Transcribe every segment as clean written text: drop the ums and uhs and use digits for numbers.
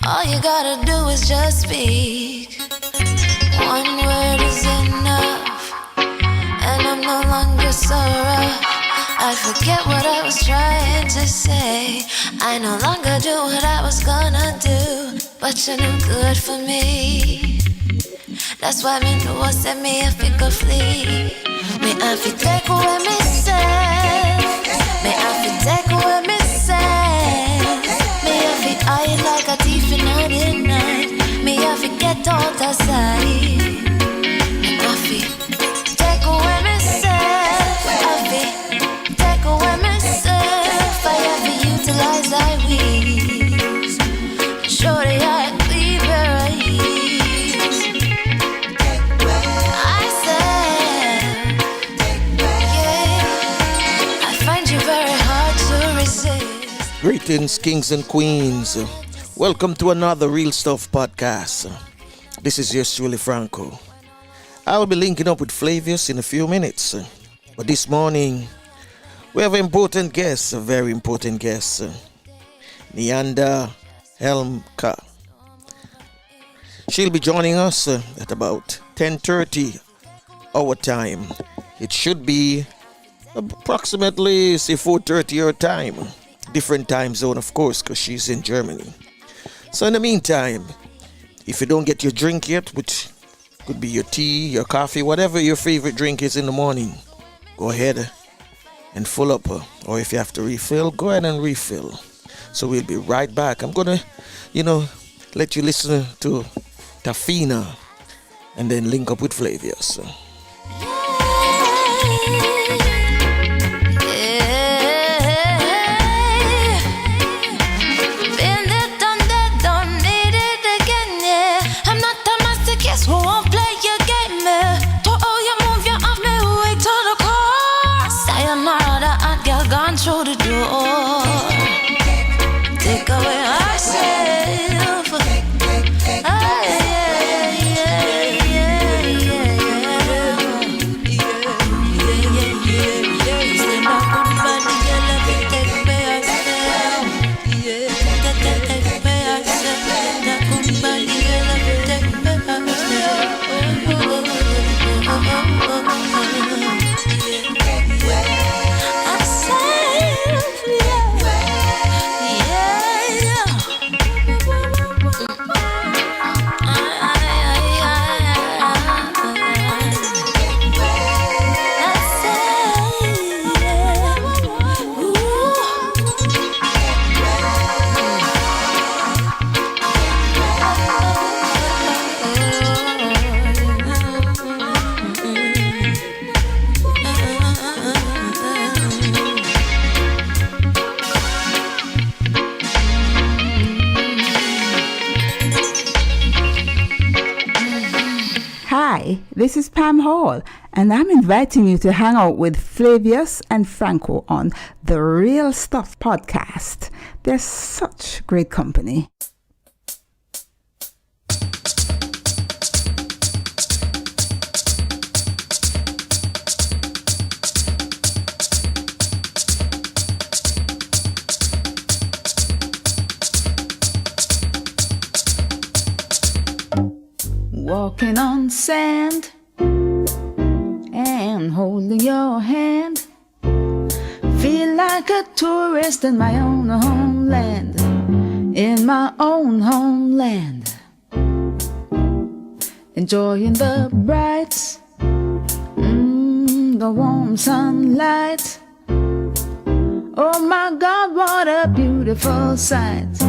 All you gotta do is just speak. One word is enough, and I'm no longer so rough. I forget what I was trying to say. I no longer do what I was gonna do, but you're no good for me. That's why me know what said me if it could flee. Me have to take away me say. Me have to take away me say. Me have to hide like a thief in the night. Me have to get out of sight. Me have to take away myself. Have to take away myself. I have to utilize I wings. Show the eye cleaver eyes. I said, yeah, I find you very hard to resist. Greetings, kings and queens. Welcome to another Real Stuff podcast. This is yours truly, Franco. I'll be linking up with Flavius in a few minutes. But this morning, we have an important guest, a very important guest. Nehanda Helmker. She'll be joining us at about 10:30 our time. It should be approximately, say, 4:30 your time. Different time zone, of course, because she's in Germany. So in the meantime, if you don't get your drink yet, which could be your tea, your coffee, whatever your favorite drink is in the morning, go ahead and fill up. Or if you have to refill, go ahead and refill. So we'll be right back. I'm going to, let you listen to Tafina and then link up with Flavius. Who won't play your game? To all you move, you off me way to the core. Sayonara, that girl gone through the door. Take away ourselves. Hi, this is Pam Hall, and I'm inviting you to hang out with Flavius and Franco on the Real Stuff podcast. They're such great company. Walking on sand and holding your hand, feel like a tourist in my own homeland, in my own homeland, enjoying the bright, the warm sunlight. Oh my God, what a beautiful sight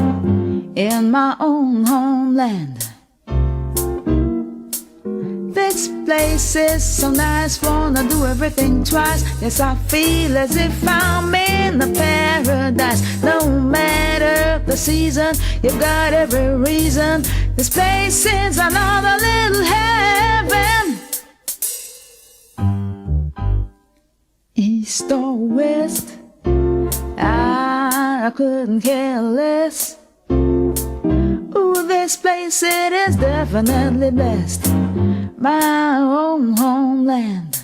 in my own homeland. This place is so nice, wanna do everything twice. Yes, I feel as if I'm in a paradise. No matter the season, you've got every reason. This place is another little heaven. East or west, I couldn't care less. Ooh, this place, it is definitely best. My own homeland.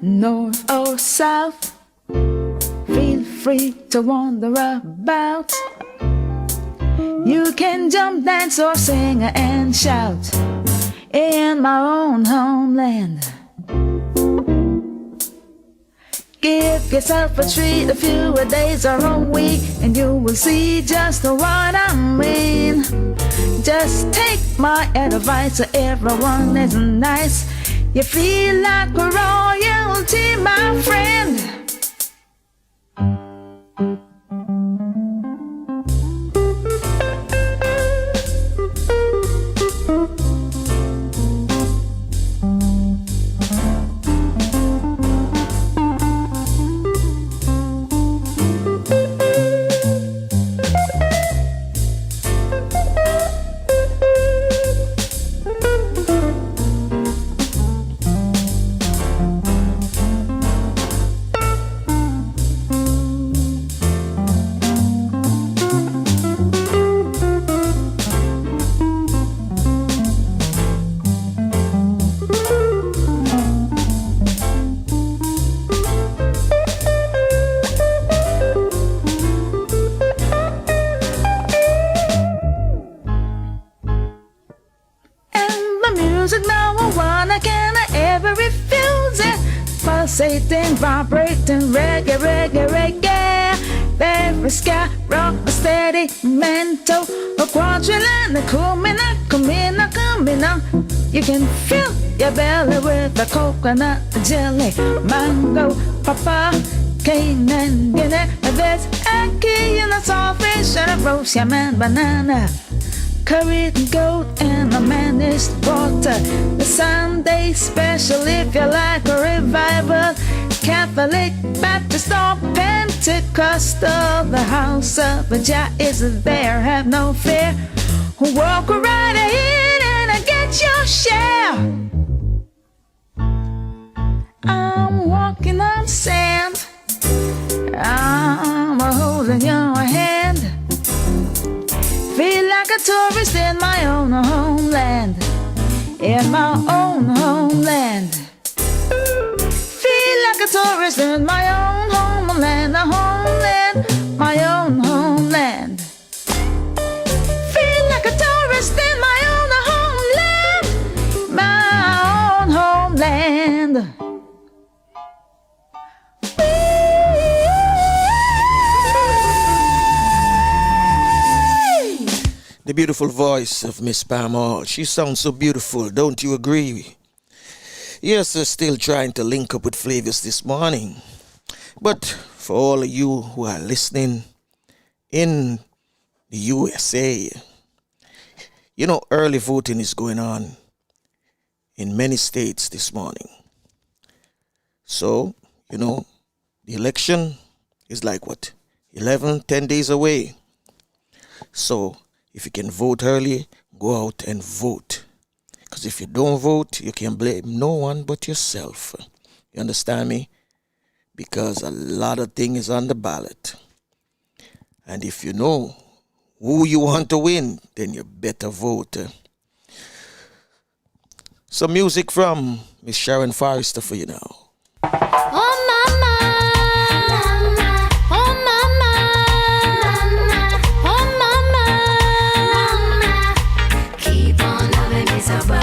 North or south, feel free to wander about. You can jump, dance, or sing and shout in my own homeland. Give yourself a treat, a few days or a week, and you will see just what I mean. Just take my advice, everyone is nice. You feel like royalty, my friend. Pulsating, vibrating, reggae, reggae, reggae. Very sky, rock, steady, mental, a quadrillion, a kumina, kumina, kumina. You can fill your belly with a coconut jelly, mango, papa, cane and guinea. There's ackee and a saltfish and a roast yam and banana. Curried goat and a managed water. The Sunday special if you like a revival. Catholic, Baptist or Pentecostal. The house of Jah is there, have no fear. Walk right ahead and get your share. I'm walking on sand. I'm holding your hand. Feel like a tourist in my own homeland. In my own homeland. Feel like a tourist in my own homeland. A homeland, my own homeland. Feel like a tourist in my own homeland. My own homeland. The beautiful voice of Miss Pam Hall. She sounds so beautiful, don't you agree? Yes, we're still trying to link up with Flavius this morning. But for all of you who are listening in the USA, you know, early voting is going on in many states this morning. So, you know, the election is like what? 10 days away. So, if you can vote early, go out and vote. Because if you don't vote, you can blame no one but yourself. You understand me? Because a lot of things on the ballot. And if you know who you want to win, then you better vote. Some music from Miss Sharon Forrester for you now. Oh mama, oh mama, oh mama, keep on loving me so boy.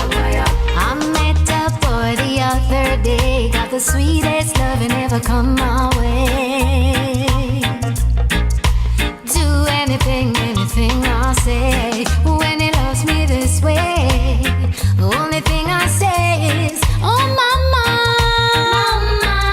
I met a boy the other day, got the sweetest loving ever come my way. Do anything I say when he loves me this way. The only thing I say is, oh mama, mama,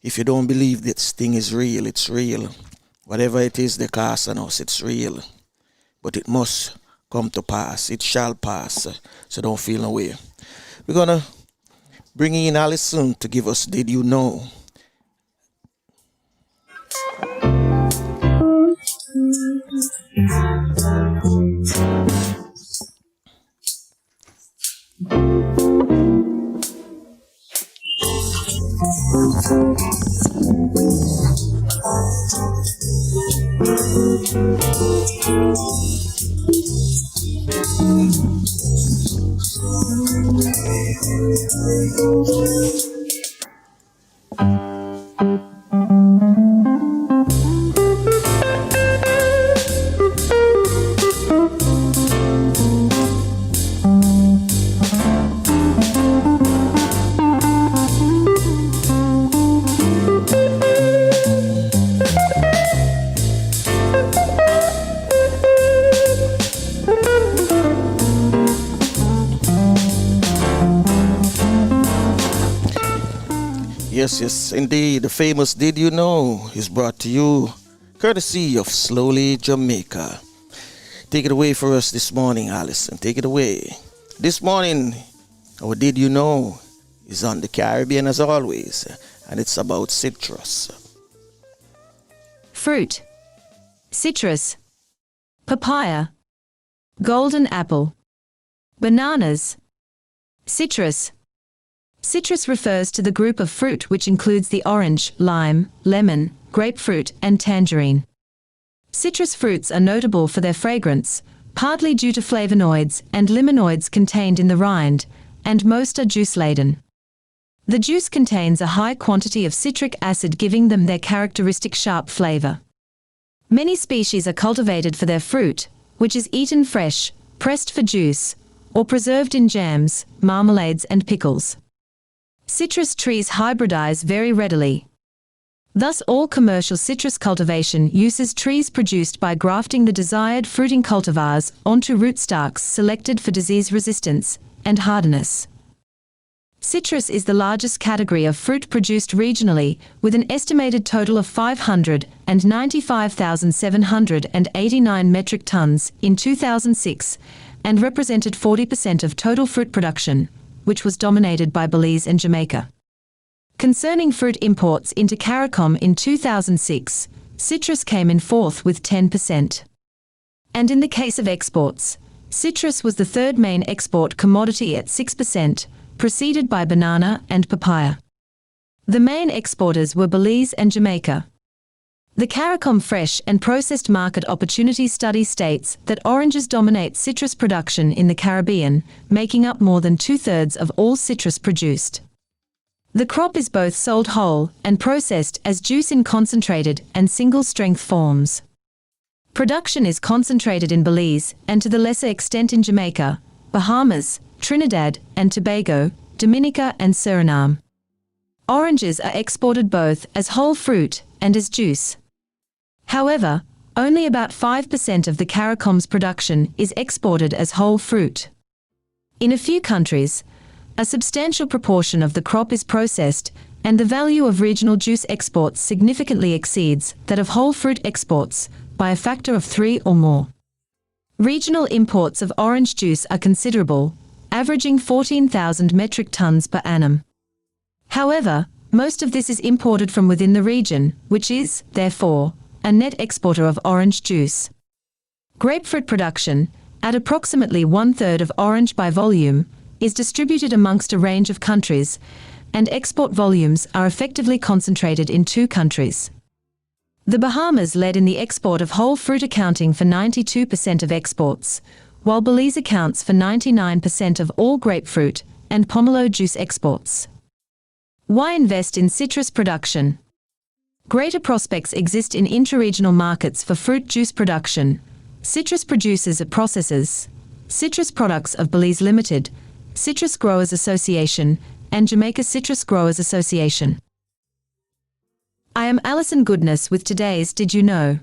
If you don't believe this thing is real, it's real. Whatever it is they cast on us, it's real. But it must come to pass. It shall pass. So don't feel no way. We're going to bring in Alison to give us Did You Know? Yes, indeed. The famous Did You Know is brought to you courtesy of Slowly Jamaica. Take it away for us this morning, Alison. Take it away. This morning, our Did You Know is on the Caribbean as always, and it's about citrus. Fruit. Citrus. Papaya. Golden apple. Bananas. Citrus. Citrus refers to the group of fruit which includes the orange, lime, lemon, grapefruit, and tangerine. Citrus fruits are notable for their fragrance, partly due to flavonoids and limonoids contained in the rind, and most are juice-laden. The juice contains a high quantity of citric acid, giving them their characteristic sharp flavor. Many species are cultivated for their fruit, which is eaten fresh, pressed for juice, or preserved in jams, marmalades, and pickles. Citrus trees hybridize very readily. Thus, all commercial citrus cultivation uses trees produced by grafting the desired fruiting cultivars onto rootstocks selected for disease resistance and hardiness. Citrus is the largest category of fruit produced regionally, with an estimated total of 595,789 metric tons in 2006, and represented 40% of total fruit production, which was dominated by Belize and Jamaica. Concerning fruit imports into CARICOM in 2006, citrus came in fourth with 10%. And in the case of exports, citrus was the third main export commodity at 6%, preceded by banana and papaya. The main exporters were Belize and Jamaica. The CARICOM Fresh and Processed Market Opportunity Study states that oranges dominate citrus production in the Caribbean, making up more than 2/3 of all citrus produced. The crop is both sold whole and processed as juice in concentrated and single-strength forms. Production is concentrated in Belize and to the lesser extent in Jamaica, Bahamas, Trinidad and Tobago, Dominica and Suriname. Oranges are exported both as whole fruit and as juice. However, only about 5% of the CARICOM's production is exported as whole fruit. In a few countries, a substantial proportion of the crop is processed, and the value of regional juice exports significantly exceeds that of whole fruit exports by a factor of 3 or more. Regional imports of orange juice are considerable, averaging 14,000 metric tons per annum. However, most of this is imported from within the region, which is, therefore, a net exporter of orange juice. Grapefruit production, at approximately 1/3 of orange by volume, is distributed amongst a range of countries, and export volumes are effectively concentrated in 2 countries. The Bahamas led in the export of whole fruit, accounting for 92% of exports, while Belize accounts for 99% of all grapefruit and pomelo juice exports. Why invest in citrus production? Greater prospects exist in intra-regional markets for fruit juice production. Citrus producers and processors, Citrus Products of Belize Limited, Citrus Growers Association, and Jamaica Citrus Growers Association. I am Alison Goodness with today's Did You Know?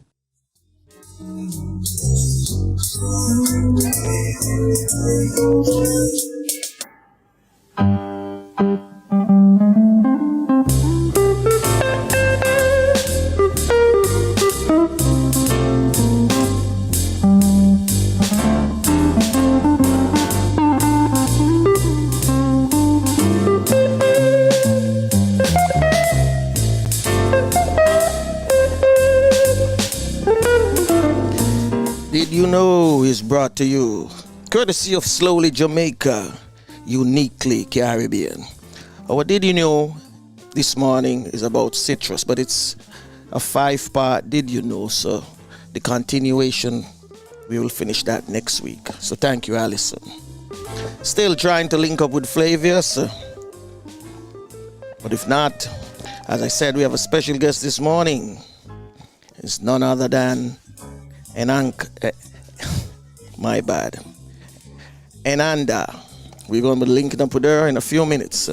You Know is brought to you courtesy of Slowly Jamaica, uniquely Caribbean. Our Did You Know this morning is about citrus, but it's a 5-part Did You Know, so the continuation, we will finish that next week. So thank you, Alison. Still trying to link up with Flavius, but if not, as I said, we have a special guest this morning. It's none other than my bad. Nehanda. We're going to be linking up with her in a few minutes.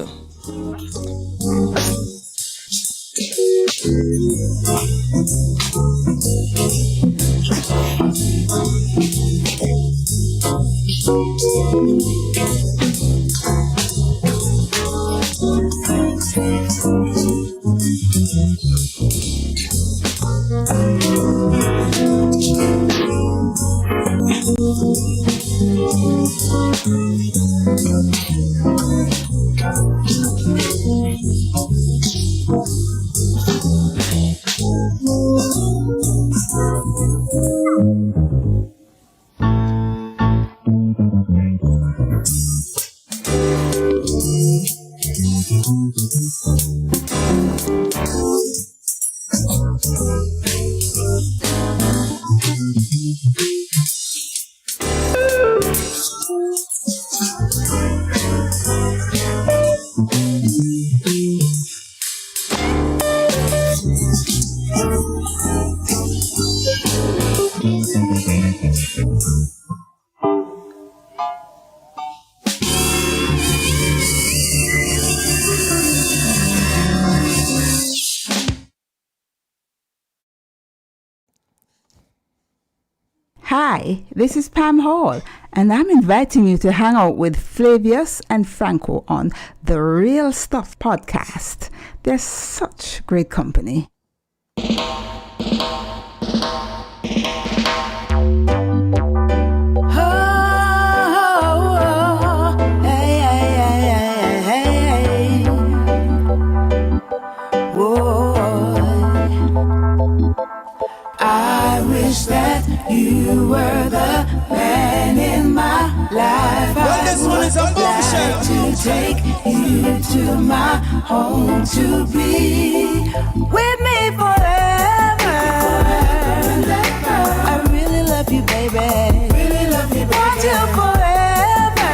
Hi, this is Pam Hall, and I'm inviting you to hang out with Flavius and Franco on the Real Stuff podcast. They're such great company. I wish that you were the man in my life. Well, this one is a bombshell. To take you to my home to be with me forever. I really love you, baby. Really love you, baby. Want you forever.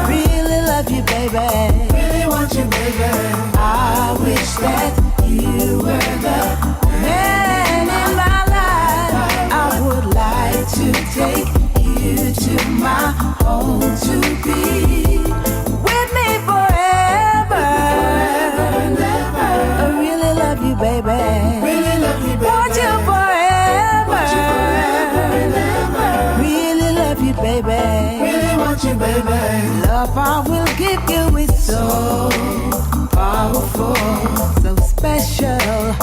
Really love you, baby. Really want you, baby. I wish that you were the man in my life. I would like to take you to my home to be with me forever. I really love you, baby. Really love you, baby. Want you forever. Really love you, baby. Really want you, baby. Love I will give you is so powerful, so special.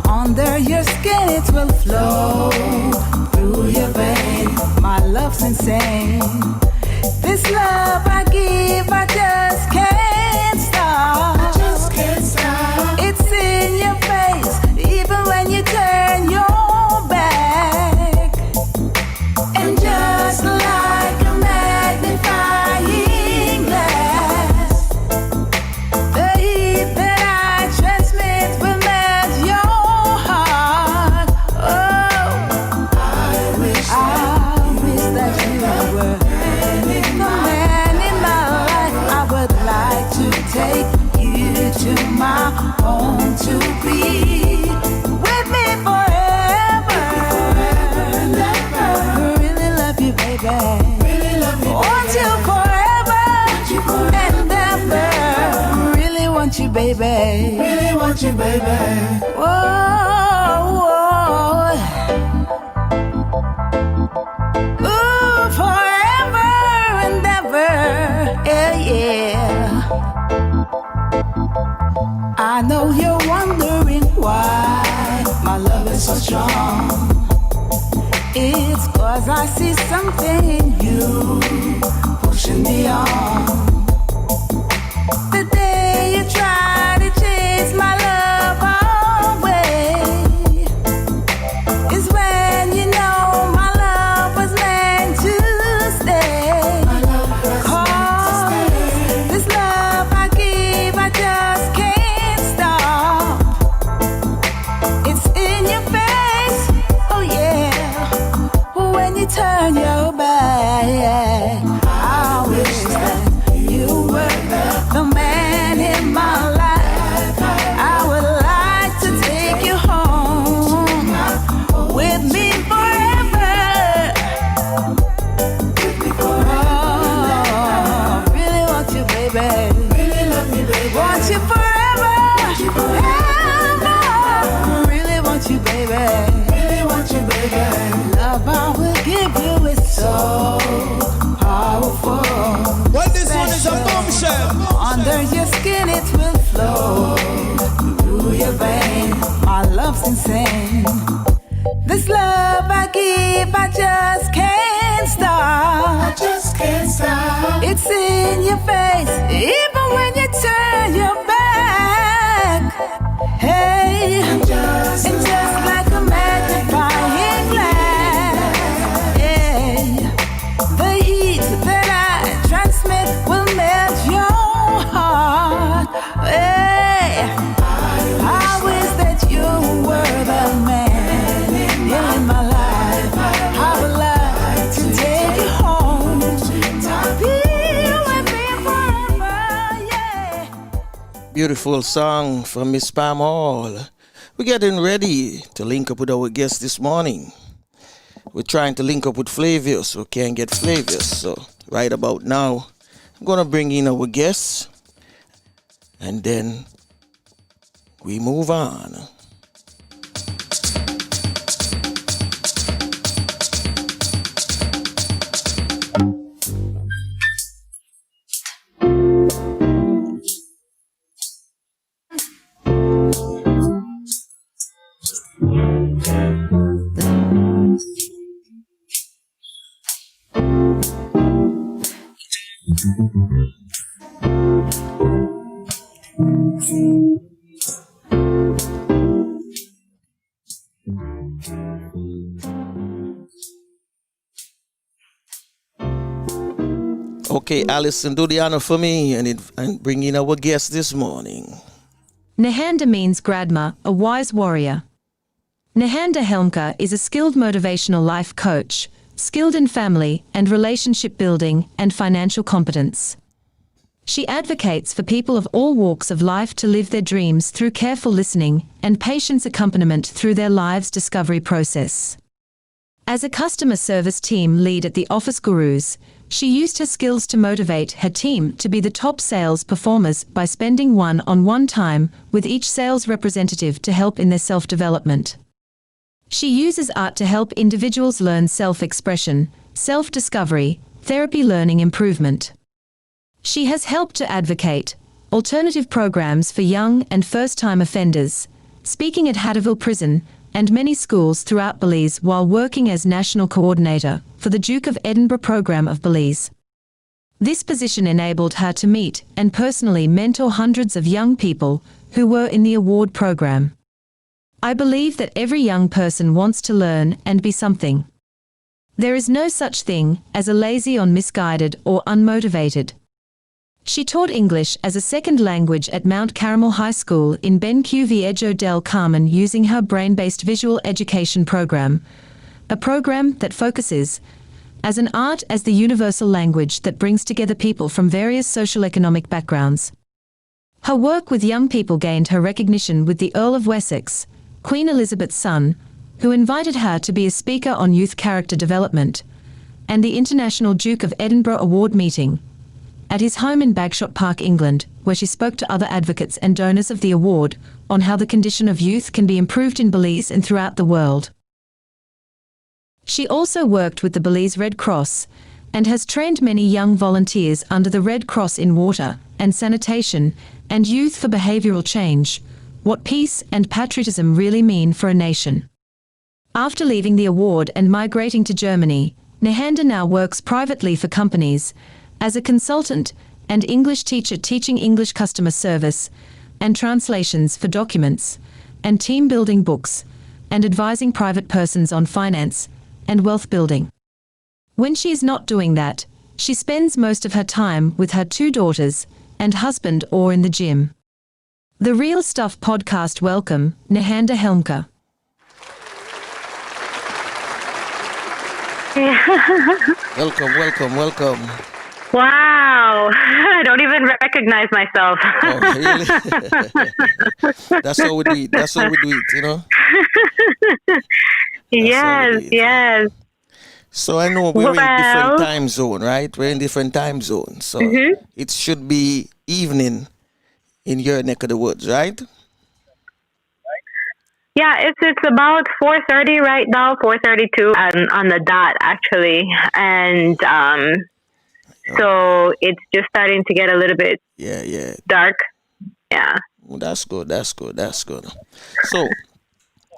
Under your skin it will flow through your veins. My love's insane. This love I give, I just can't stop. I just can't stop. It's in your face, even when you turn your back. And just like a magnifying glass, the heat that I transmit will melt your heart. Oh, I wish that you were the man in my life. I would like to take you to my home to be with me forever. Really love you, baby. Really love you, baby. Want you forever and ever. Really want you, baby. Really want you, baby. Whoa, whoa. Ooh, forever and ever. Yeah, yeah. I know you're wondering why my love is so strong. It's 'cause I see something in you pushing me on. The day you try to chase my love away is when you know turn your back. I wish that you were the man in my life. I would like to take you home with me forever. Oh, really want you, baby. Really love you, baby. Want you forever. Ever. Really want you, baby. Really want you, baby. Love I will give you is so powerful. Well, this one is a bombshell. Under your skin it will flow through your veins. My love's insane. This love I give, I just can't stop. I just can't stop. It's in your face, even when you turn your back. Hey, and just like a magnifying glass. Hey, the heat that I transmit will melt your heart. Hey, I wish that you were the man in my life. I would like to take you home, to be with me forever. Yeah. Beautiful song from Miss Pam Hall. We're getting ready to link up with our guest this morning. We're trying to link up with Flavius. We can't get Flavius. So right about now, I'm going to bring in our guests. And then we move on. Okay, Alison, do the honor for me and bring in our guest this morning. Nehanda means Gradma, a wise warrior. Nehanda Helmker is a skilled motivational life coach, skilled in family and relationship building and financial competence. She advocates for people of all walks of life to live their dreams through careful listening and patience accompaniment through their lives' discovery process. As a customer service team lead at the Office Gurus, she used her skills to motivate her team to be the top sales performers by spending one-on-one time with each sales representative to help in their self-development. She uses art to help individuals learn self-expression, self-discovery, therapy learning improvement. She has helped to advocate alternative programs for young and first-time offenders, speaking at Hattieville Prison and many schools throughout Belize while working as national coordinator for the Duke of Edinburgh program of Belize. This position enabled her to meet and personally mentor hundreds of young people who were in the award program. I believe that every young person wants to learn and be something. There is no such thing as a lazy or misguided or unmotivated. She taught English as a second language at Mount Carmel High School in Ben Viejo del Carmen using her brain-based visual education program, a program that focuses as an art as the universal language that brings together people from various socio-economic backgrounds. Her work with young people gained her recognition with the Earl of Wessex, Queen Elizabeth's son, who invited her to be a speaker on youth character development, and the International Duke of Edinburgh Award meeting at his home in Bagshot Park, England, where she spoke to other advocates and donors of the award on how the condition of youth can be improved in Belize and throughout the world. She also worked with the Belize Red Cross and has trained many young volunteers under the Red Cross in water and sanitation and youth for behavioral change, what peace and patriotism really mean for a nation. After leaving the award and migrating to Germany, Nehanda now works privately for companies as a consultant and English teacher teaching English customer service and translations for documents and team building books and advising private persons on finance and wealth building. When she is not doing that, she spends most of her time with her 2 daughters and husband or in the gym. The Real Stuff podcast welcome, Nehanda Helmker. Welcome, welcome, welcome. Wow. I don't even recognize myself. Oh, really? That's how we do it. That's how we do it, you know? That's how we do Yes, it. yes. So I know we're in different Well, time zone, right? We're in different time zones. So it should be evening in your neck of the woods, right? yeah, it's about 4:30 right now, 4:32 on the dot actually. And so it's just starting to get a little bit Yeah, yeah. dark. Yeah. Well, that's good. That's good. That's good. So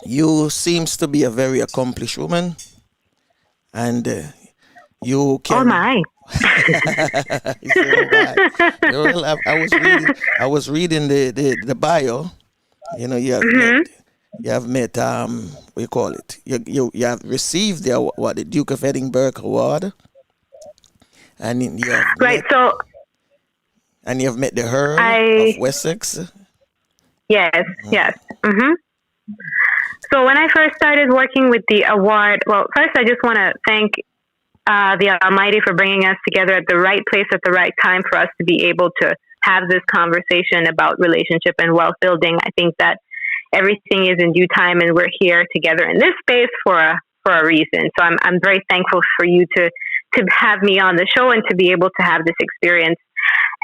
you seems to be a very accomplished woman, and you Oh can. my. You say, "Oh, my." Well, I was reading the bio. You know, you have met what you call it. You have received the Duke of Edinburgh award, and Right. So you have met the Earl I of Wessex. yes, yes. So when I first started working with the award, well, first I just want to thank the Almighty for bringing us together at the right place at the right time for us to be able to have this conversation about relationship and wealth building. I think that everything is in due time, and we're here together in this space for a reason. So I'm very thankful for you to have me on the show and to be able to have this experience.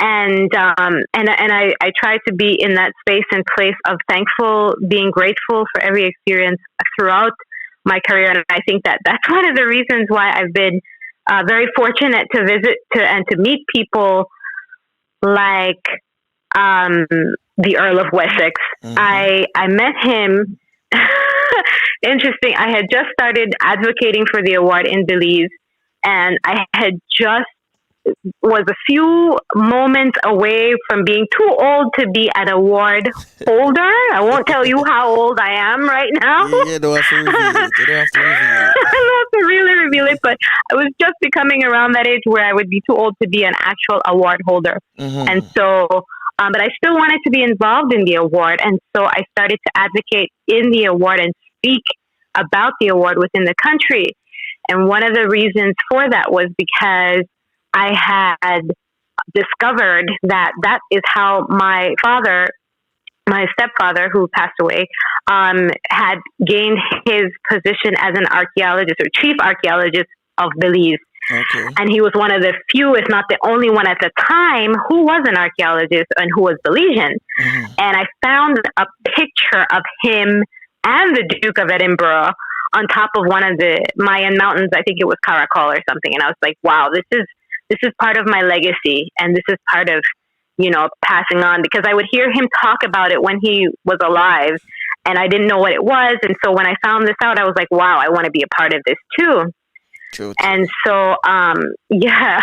And I try to be in that space and place of thankful, being grateful for every experience throughout my career. And I think that that's one of the reasons why I've been very fortunate to visit and to meet people like the Earl of Wessex. I met him. Interesting. I had just started advocating for the award in Belize, and I had just was a few moments away from being too old to be an award holder. I won't tell you how old I am right now. You don't have to reveal it. You don't have to reveal it. I don't have to really reveal it, but I was just becoming around that age where I would be too old to be an actual award holder. And so, but I still wanted to be involved in the award. And so I started to advocate in the award and speak about the award within the country. And one of the reasons for that was because I had discovered that is how my stepfather, who passed away, had gained his position as an archaeologist or chief archaeologist of Belize. Okay. And he was one of the few, if not the only one at the time, who was an archaeologist and who was Belizean. And I found a picture of him and the Duke of Edinburgh on top of one of the Mayan mountains. I think it was Caracol or something. And I was like, wow, this is part of my legacy. And this is part of, passing on, because I would hear him talk about it when he was alive and I didn't know what it was. And so when I found this out, I was like, wow, I want to be a part of this too. True. And so, yeah,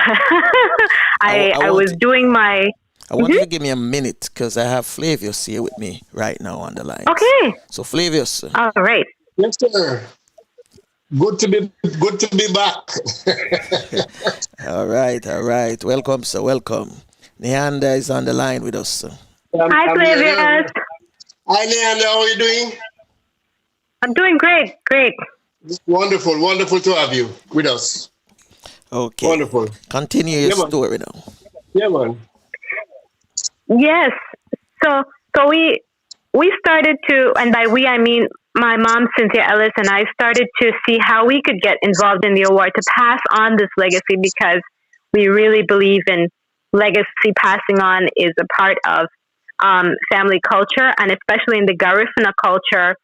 I was doing my... I want you to give me a minute because I have Flavius here with me right now on the line. Okay. So Flavius. All right. Yes, sir. Good to be back. All right. Welcome, sir. Welcome. Nehanda is on the line with us, sir. Hi, Flavius. Hi, Nehanda. How are you doing? I'm doing great. Wonderful to have you with us. Okay. Wonderful. Continue your story now. Yeah, man. Yes. So we started to, and by we I mean my mom, Cynthia Ellis, and I started to see how we could get involved in the award to pass on this legacy, because we really believe in legacy passing on is a part of family culture, and especially in the Garifuna culture,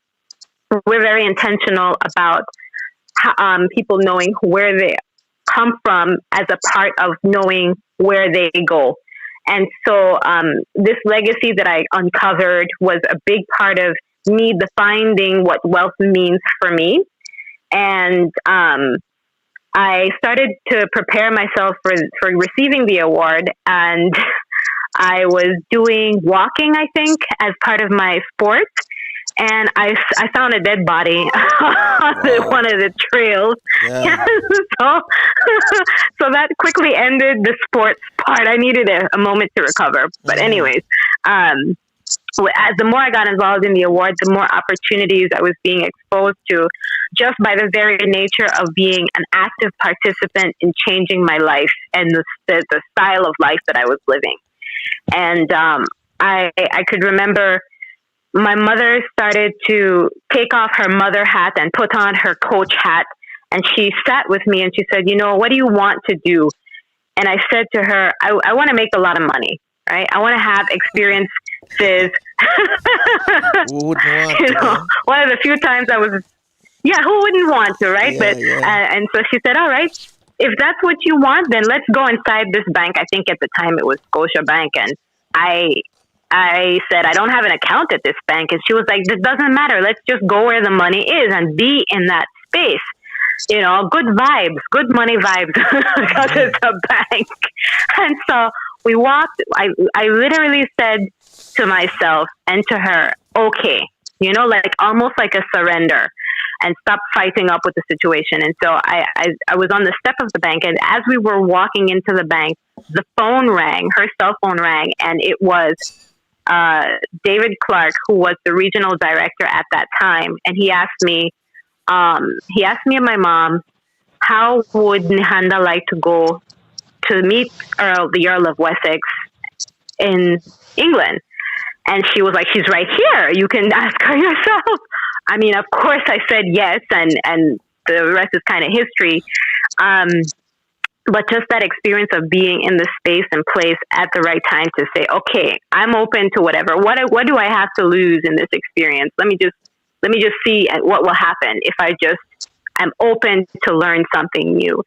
we're very intentional about people knowing where they come from as a part of knowing where they go. And so this legacy that I uncovered was a big part of me defining what wealth means for me. And I started to prepare myself for receiving the award. And I was doing walking, I think, as part of my sport. And I found a dead body on one of the trails. Yeah. So that quickly ended the sports part. I needed a moment to recover. But anyways, as the more I got involved in the award, the more opportunities I was being exposed to just by the very nature of being an active participant in changing my life and the style of life that I was living. And I could remember my mother started to take off her mother hat and put on her coach hat. And she sat with me and she said, you know, what do you want to do? And I said to her, I want to make a lot of money, right? I want to have experiences. Who wouldn't want you to, know, man? one of the few times I was, who wouldn't want to, right? And so she said, all right, if that's what you want, then let's go inside this bank. I think at the time it was Scotia Bank. And I said, I don't have an account at this bank. And she was like, this doesn't matter. Let's just go where the money is and be in that space. You know, good vibes, good money vibes, because it's a bank. And so we walked, I literally said to myself and to her, okay, you know, like almost like a surrender and stop fighting up with the situation. And so I was on the step of the bank, and as we were walking into the bank, the phone rang, her cell phone rang, and it was David Clark, who was the regional director at that time. And he asked me and my mom, how would Nehanda like to go to meet the Earl of Wessex in England? And she was like, she's right here. You can ask her yourself. I mean, of course I said yes, and the rest is kind of history. But just that experience of being in the space and place at the right time to say, okay, I'm open to whatever. What do I have to lose in this experience? Let me just see what will happen if I'm open to learn something new.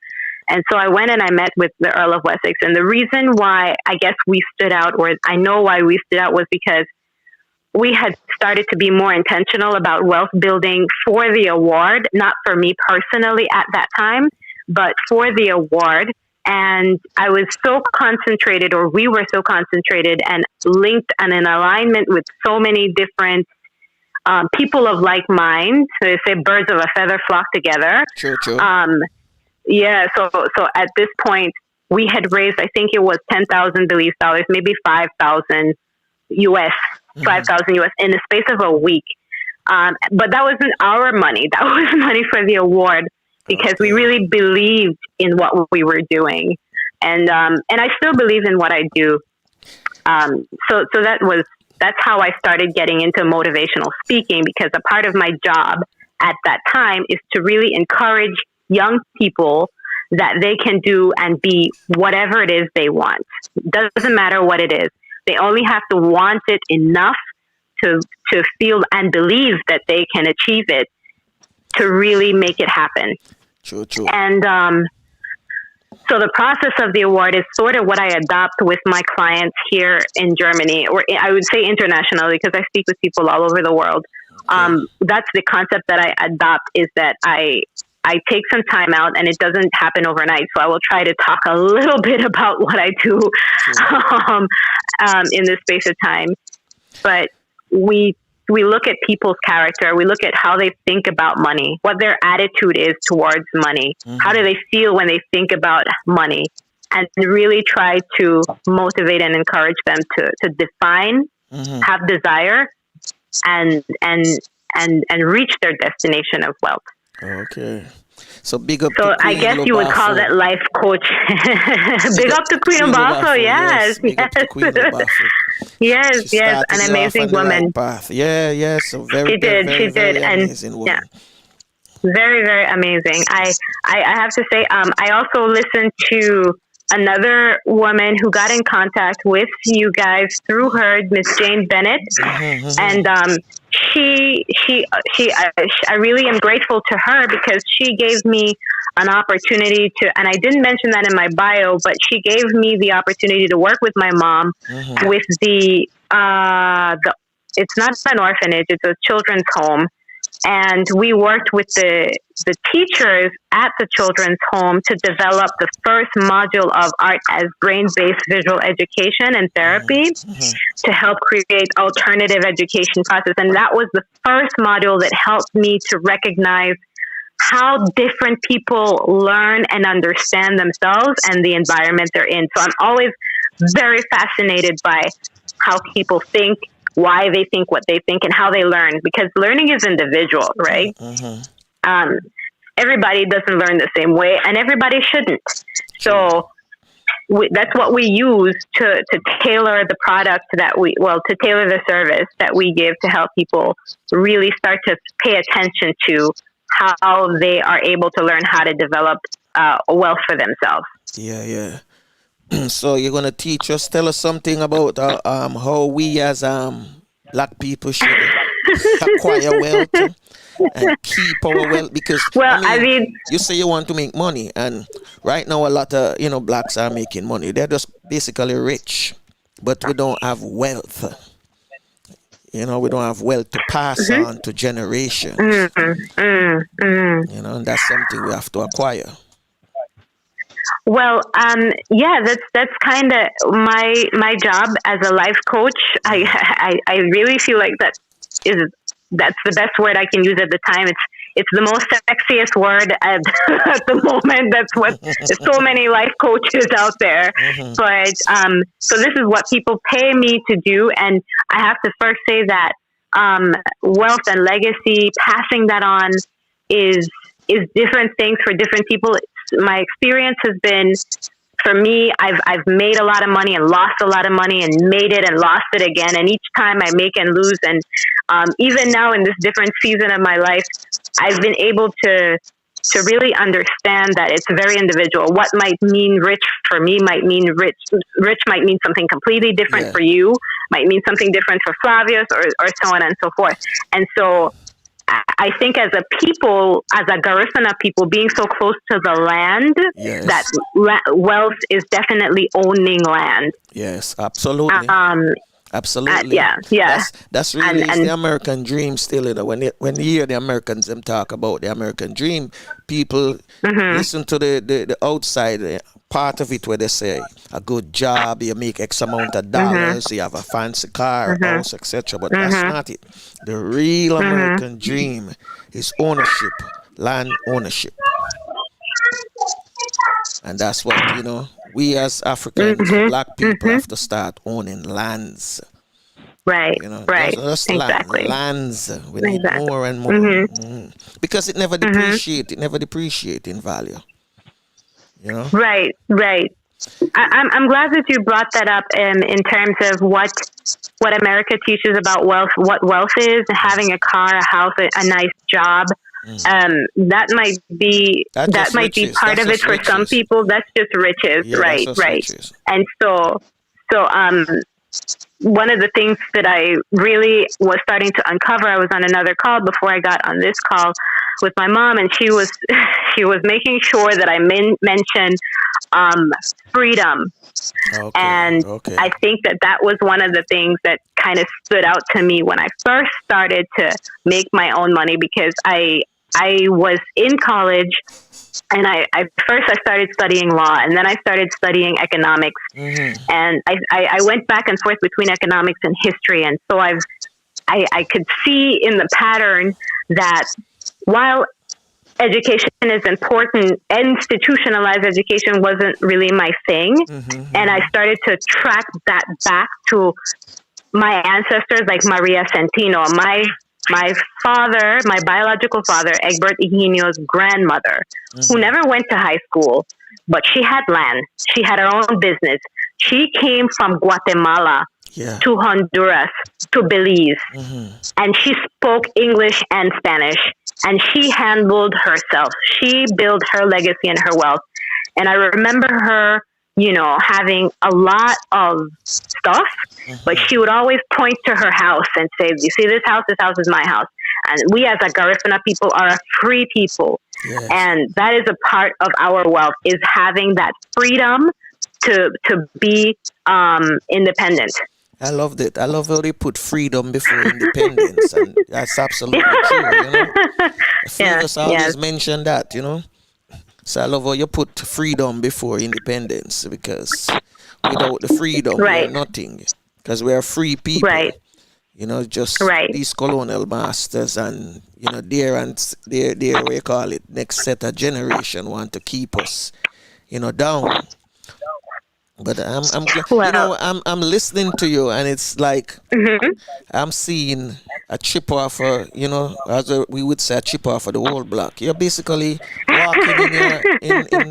And so I went and I met with the Earl of Wessex. And the reason why I guess we stood out, or I know why we stood out, was because we had started to be more intentional about wealth building for the award, not for me personally at that time, but for the award. And I was so concentrated, or we were so concentrated and linked and in alignment with so many different people of like mind. So they say birds of a feather flock together. True. So at this point, we had raised, I think it was 10,000 Belize dollars, maybe 5,000 US, 5,000 US in the space of a week. But that wasn't our money. That was money for the award, because we really believed in what we were doing. And I still believe in what I do. So that's how I started getting into motivational speaking, because a part of my job at that time is to really encourage young people that they can do and be whatever it is they want. Doesn't matter what it is. They only have to want it enough to feel and believe that they can achieve it to really make it happen. True. And so the process of the award is sort of what I adopt with my clients here in Germany, or I would say internationally, because I speak with people all over the world. That's the concept that I adopt, is that I take some time out, and it doesn't happen overnight. So I will try to talk a little bit about what I do in this space of time. But we look at people's character. We look at how they think about money, what their attitude is towards money. How do they feel when they think about money? And really try to motivate and encourage them to define, have desire, and reach their destination of wealth. Okay. So big up. So to Queen I guess you would call that life coach. Big up to Queen Obaso, yes. Big up to Queen Obaso. Yes, an amazing woman. Path. Yeah. So very, she did, very and amazing woman. Yeah, very, very amazing. I have to say, I also listened to another woman who got in contact with you guys through her, Miss Jane Bennett, and I really am grateful to her, because she gave me an opportunity to, and I didn't mention that in my bio, but she gave me the opportunity to work with my mom with the it's not an orphanage, it's a children's home. And we worked with the teachers at the children's home to develop the first module of art as brain-based visual education and therapy to help create alternative education process. And that was the first module that helped me to recognize how different people learn and understand themselves and the environment they're in. So I'm always very fascinated by how people think, why they think what they think, and how they learn, because learning is individual, right? everybody doesn't learn the same way, and everybody shouldn't. So that's what we use to tailor the product to tailor the service that we give to help people really start to pay attention to how they are able to learn how to develop wealth for themselves. Yeah. So you're gonna tell us something about how we as black people should acquire wealth and keep our wealth, because you say you want to make money, and right now a lot of blacks are making money. They're just basically rich, but we don't have wealth. We don't have wealth to pass on to generations. And that's something we have to acquire. Well, that's kind of my job as a life coach. I really feel like that's the best word I can use at the time. It's the most sexiest word at the moment. That's what there's so many life coaches out there. But so this is what people pay me to do, and I have to first say that wealth and legacy, passing that on, is different things for different people. My experience has been, for me, I've made a lot of money and lost a lot of money and made it and lost it again. And each time I make and lose. And even now in this different season of my life, I've been able to really understand that it's very individual. What might mean rich for me might mean rich might mean something completely different for you, might mean something different for Flavius, or so on and so forth. And so I think as a people, as a Garifuna people, being so close to the land, that wealth is definitely owning land. Yes, absolutely. Absolutely. That's really the American dream still. When you hear the Americans them talk about the American dream, people listen to the outside part of it where they say a good job, you make X amount of dollars, you have a fancy car, house, etc. But that's not it. The real American dream is ownership, land ownership. And that's what, we as Africans, black people, have to start owning lands. Right, right. Just exactly. Lands. We need more and more. Because it never depreciates. It never depreciates in value. Right. I'm glad that you brought that up in terms of what America teaches about wealth, what wealth is, having a car, a house, a nice job. That might be part of it for some people. That's just riches, right. Riches. And so one of the things that I really was starting to uncover, I was on another call before I got on this call with my mom, and she was making sure that I mentioned freedom. And I think that was one of the things that kind of stood out to me when I first started to make my own money, because I was in college, and I started studying law, and then I started studying economics, and I went back and forth between economics and history, and so I could see in the pattern that while education is important, institutionalized education wasn't really my thing, and I started to track that back to my ancestors, like Maria Centino, my father, my biological father, Egbert Eugenio's grandmother, who never went to high school, but she had land. She had her own business. She came from Guatemala to Honduras to Belize, and she spoke English and Spanish, and she handled herself. She built her legacy and her wealth. And I remember her, having a lot of stuff, but she would always point to her house and say, you see this house is my house. And we as a Garifuna people are a free people. Yes. And that is a part of our wealth, is having that freedom to be independent. I love that. I love how they put freedom before independence. And that's absolutely true, Flavors always mention that, So I love how you put freedom before independence, because without the freedom, we're nothing. Because we are free people. Right. These colonial masters and, their what you call it, next set of generation want to keep us, down. But I'm Well, I'm listening to you, and it's like mhm. I'm seeing a chip off, as we would say, a chip off of the whole block. You're basically walking in your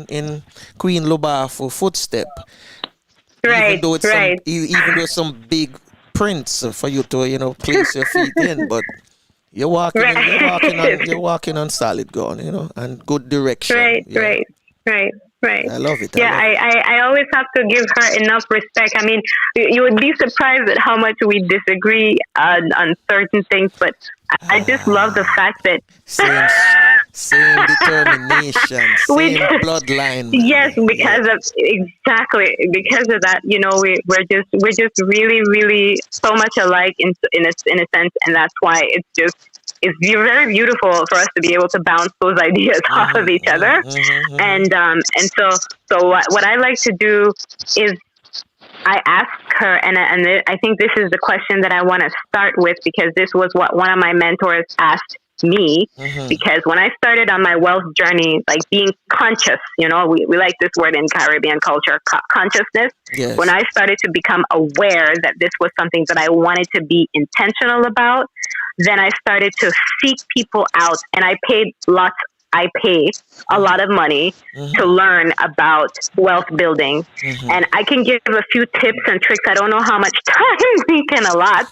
in Queen Lubafu footstep, even Right, though it's right, even though it's some big prints for you to place your feet in, but right, you're walking on solid ground, and good direction. right, Yeah, right, right, right. I love it. I Yeah, love it. I always have to give her enough respect. I mean, you would be surprised at how much we disagree on certain things, but I just love the fact that Same, same determination, we same just, bloodline, yes, man. Yeah. because of exactly because of that, we're just really really so much alike in a sense, and that's why it's very beautiful for us to be able to bounce those ideas off of each other, and so what I like to do is I ask her, and I think this is the question that I want to start with, because this was what one of my mentors asked me. Because when I started on my wealth journey, like being conscious, we like this word in Caribbean culture, consciousness. Yes. When I started to become aware that this was something that I wanted to be intentional about, then I started to seek people out, and I paid a lot of money to learn about wealth building. And I can give a few tips and tricks. I don't know how much time we can allot.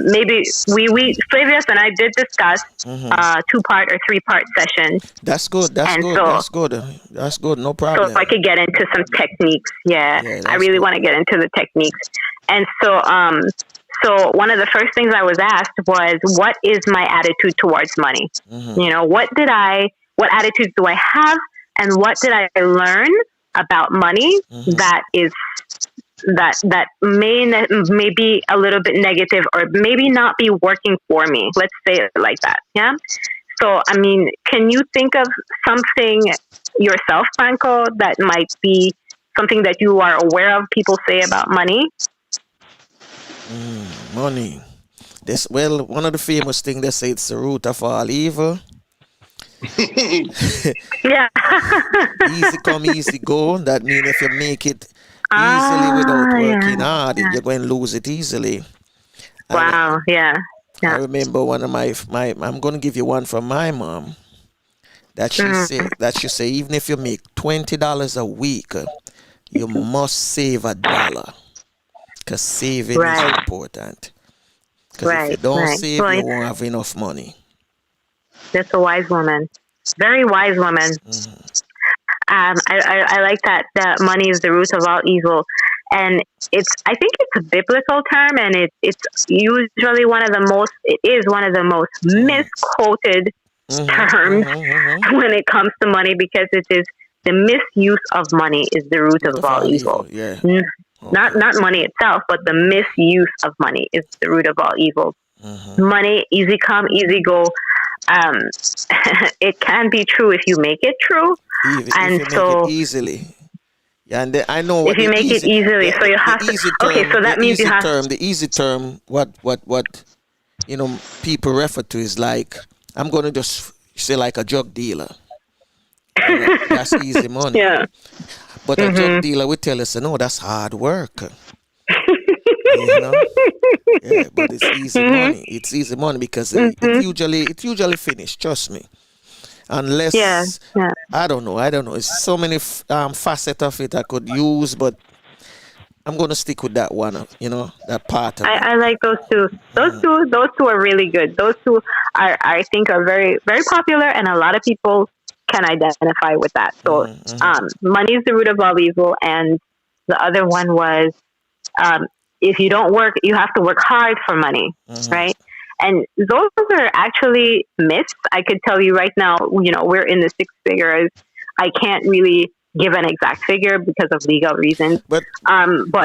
Maybe Flavius and I did discuss 2-part or 3-part session. That's good. That's And good. so, That's good. That's good. No so problem. if I could get into some techniques, Yeah, I that's really good. want to get into the techniques. And so one of the first things I was asked was, what is my attitude towards money? What attitudes do I have, and what did I learn about money that may be a little bit negative, or maybe not be working for me? Let's say it like that. Yeah. So, I mean, can you think of something yourself, Franco, that might be something that you are aware of people say about money? Money. One of the famous things they say, it's the root of all evil. Yeah. Easy come, easy go. That means if you make it easily without working hard, you're going to lose it easily. Wow. Yeah. I remember one of my I'm going to give you one from my mom, that she say even if you make $20 a week, you must save $1, because saving is important. Because if you don't save, you won't have enough money. That's a wise woman. Very wise woman. I like that money is the root of all evil. And I think it's a biblical term, and it's usually it is one of the most misquoted terms when it comes to money, because it is the misuse of money is the root of all evil. Yeah. Not money itself, but the misuse of money is the root of all evil. Money, easy come, easy go. It can be true if you make it true, If you make it easily. Yeah, and I know what if you make it easily, so you have to. Okay, so that means you have the easy term. What people refer to is like, I'm gonna just say like a drug dealer. That's easy money. Yeah. But a drug dealer will tell us, no, that's hard work. Yeah, but it's easy money. It's easy money because it usually finish. Trust me. Unless I don't know. It's so many facets of it I could use, but I'm gonna stick with that one. That part of it. I like those two. Those two are really good. Those two I think are very very popular, and a lot of people can identify with that. So money is the root of all evil, and the other one was if you don't work, you have to work hard for money, right? And those are actually myths. I could tell you right now, we're in the 6 figures. I can't really give an exact figure because of legal reasons. But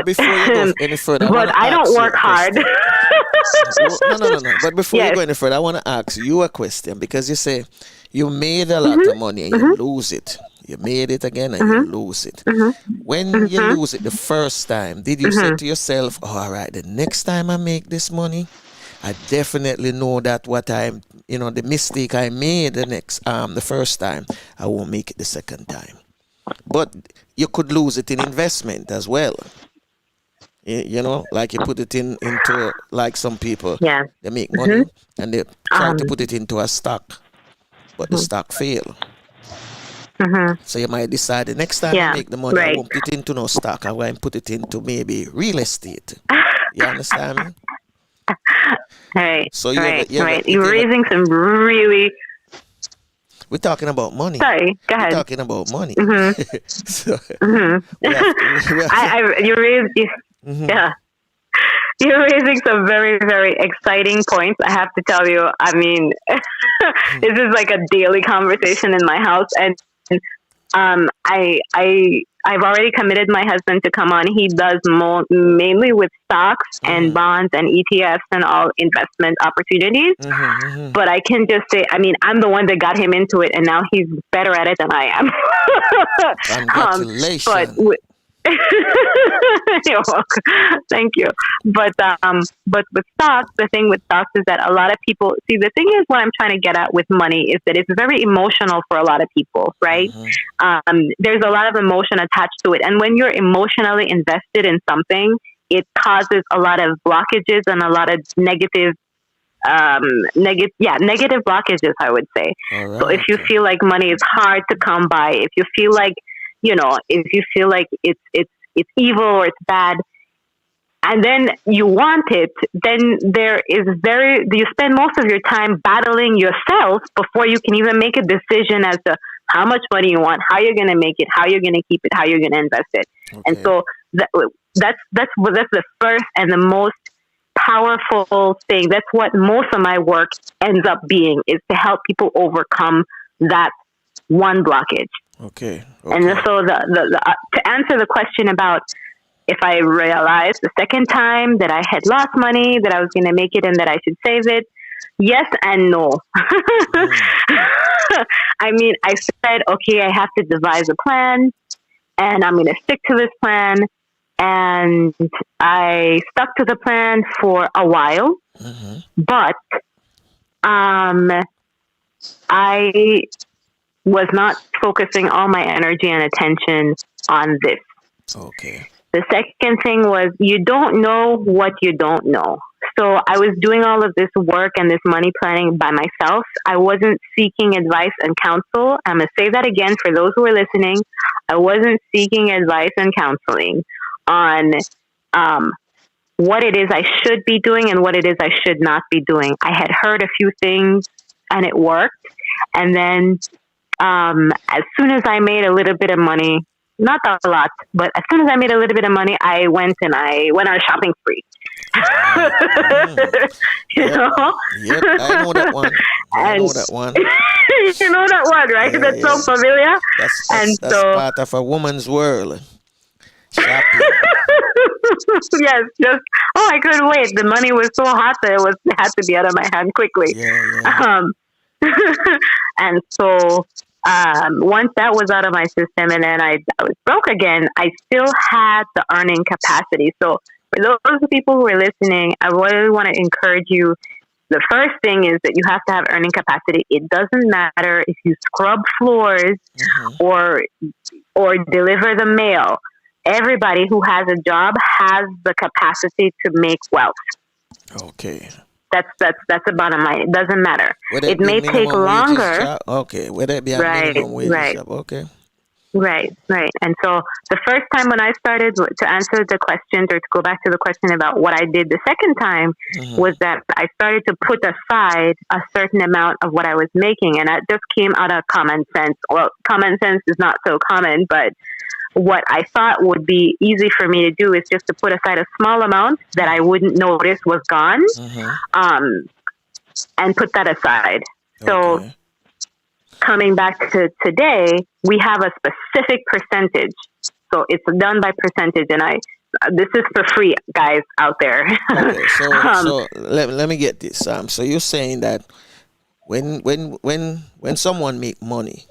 before you go any further, I don't work hard. No. But before you go any further, I want to ask you a question, because you say you made a lot of money and you lose it. You made it again and you lose it. When you lose it the first time, did you say to yourself, all right, the next time I make this money, I definitely know that the mistake I made the first time, I won't make it the second time? But you could lose it in investment as well. You know, like you put it into, like some people, Yeah. they make money and they try to Um, put it into a stock, but the stock fail. So you might decide the next time I yeah. make the money, I Right. won't put it into no stock. I'm going to put it into maybe real estate. You understand me? Right. So Right. Right. You're raising some really. we're talking about money. Sorry. Go We're ahead. talking about money. So You raised. Yeah. You're raising some very, very exciting points. I have to tell you. I mean, this is like a daily conversation in my house, and I've already committed my husband to come on. He does mainly with stocks and bonds and ETFs and all investment opportunities. But I can just say, I mean, I'm the one that got him into it, and now he's better at it than I am. Congratulations. You're welcome. Thank you. But with stocks, the thing with stocks is that a lot of people see, the thing is, what I'm trying to get at with money is that it's very emotional for a lot of people, right? There's a lot of emotion attached to it, and when you're emotionally invested in something, it causes a lot of blockages and a lot of negative blockages, I would say. Right. So if you feel like money is hard to come by, if you feel like, if you feel like it's evil or it's bad, and then you want it, then you spend most of your time battling yourself before you can even make a decision as to how much money you want, how you're going to make it, how you're going to keep it, how you're going to invest it. Okay. And so that's the first and the most powerful thing. That's what most of my work ends up being, is to help people overcome that one blockage. Okay. And so to answer the question about if I realized the second time that I had lost money, that I was going to make it and that I should save it, yes and no. I mean, I said, okay, I have to devise a plan, and I'm going to stick to this plan. And I stuck to the plan for a while, but I was not focusing all my energy and attention on this. Okay. The second thing was, you don't know what you don't know. So I was doing all of this work and this money planning by myself. I wasn't seeking advice and counsel. I'm going to say that again for those who are listening. I wasn't seeking advice and counseling on what it is I should be doing and what it is I should not be doing. I had heard a few things and it worked. And then as soon as I made a little bit of money, not a lot, but as soon as I made a little bit of money, I went on a shopping spree. You know? Yep, I know that one. I know that one. You know that one, right? That's so familiar. That's part of a woman's world. Shopping. Yes, I couldn't wait. The money was so hot that it had to be out of my hand quickly. Yeah. And so once that was out of my system, and then I was broke again, I still had the earning capacity. So for those people who are listening, I really want to encourage you. The first thing is that you have to have earning capacity. It doesn't matter if you scrub floors or deliver the mail. Everybody who has a job has the capacity to make wealth. Okay. That's the bottom line. It doesn't matter. It may take longer. Okay. Would it be a minimum wage job? Okay. Right. And so the first time when I started to answer the questions, or to go back to the question about what I did the second time, was that I started to put aside a certain amount of what I was making. And that just came out of common sense. Well, common sense is not so common, but what I thought would be easy for me to do is just to put aside a small amount that I wouldn't notice was gone, and put that aside. So coming back to today, we have a specific percentage. So it's done by percentage, and this is for free, guys out there. Okay, so let me get this. So you're saying that when someone make money,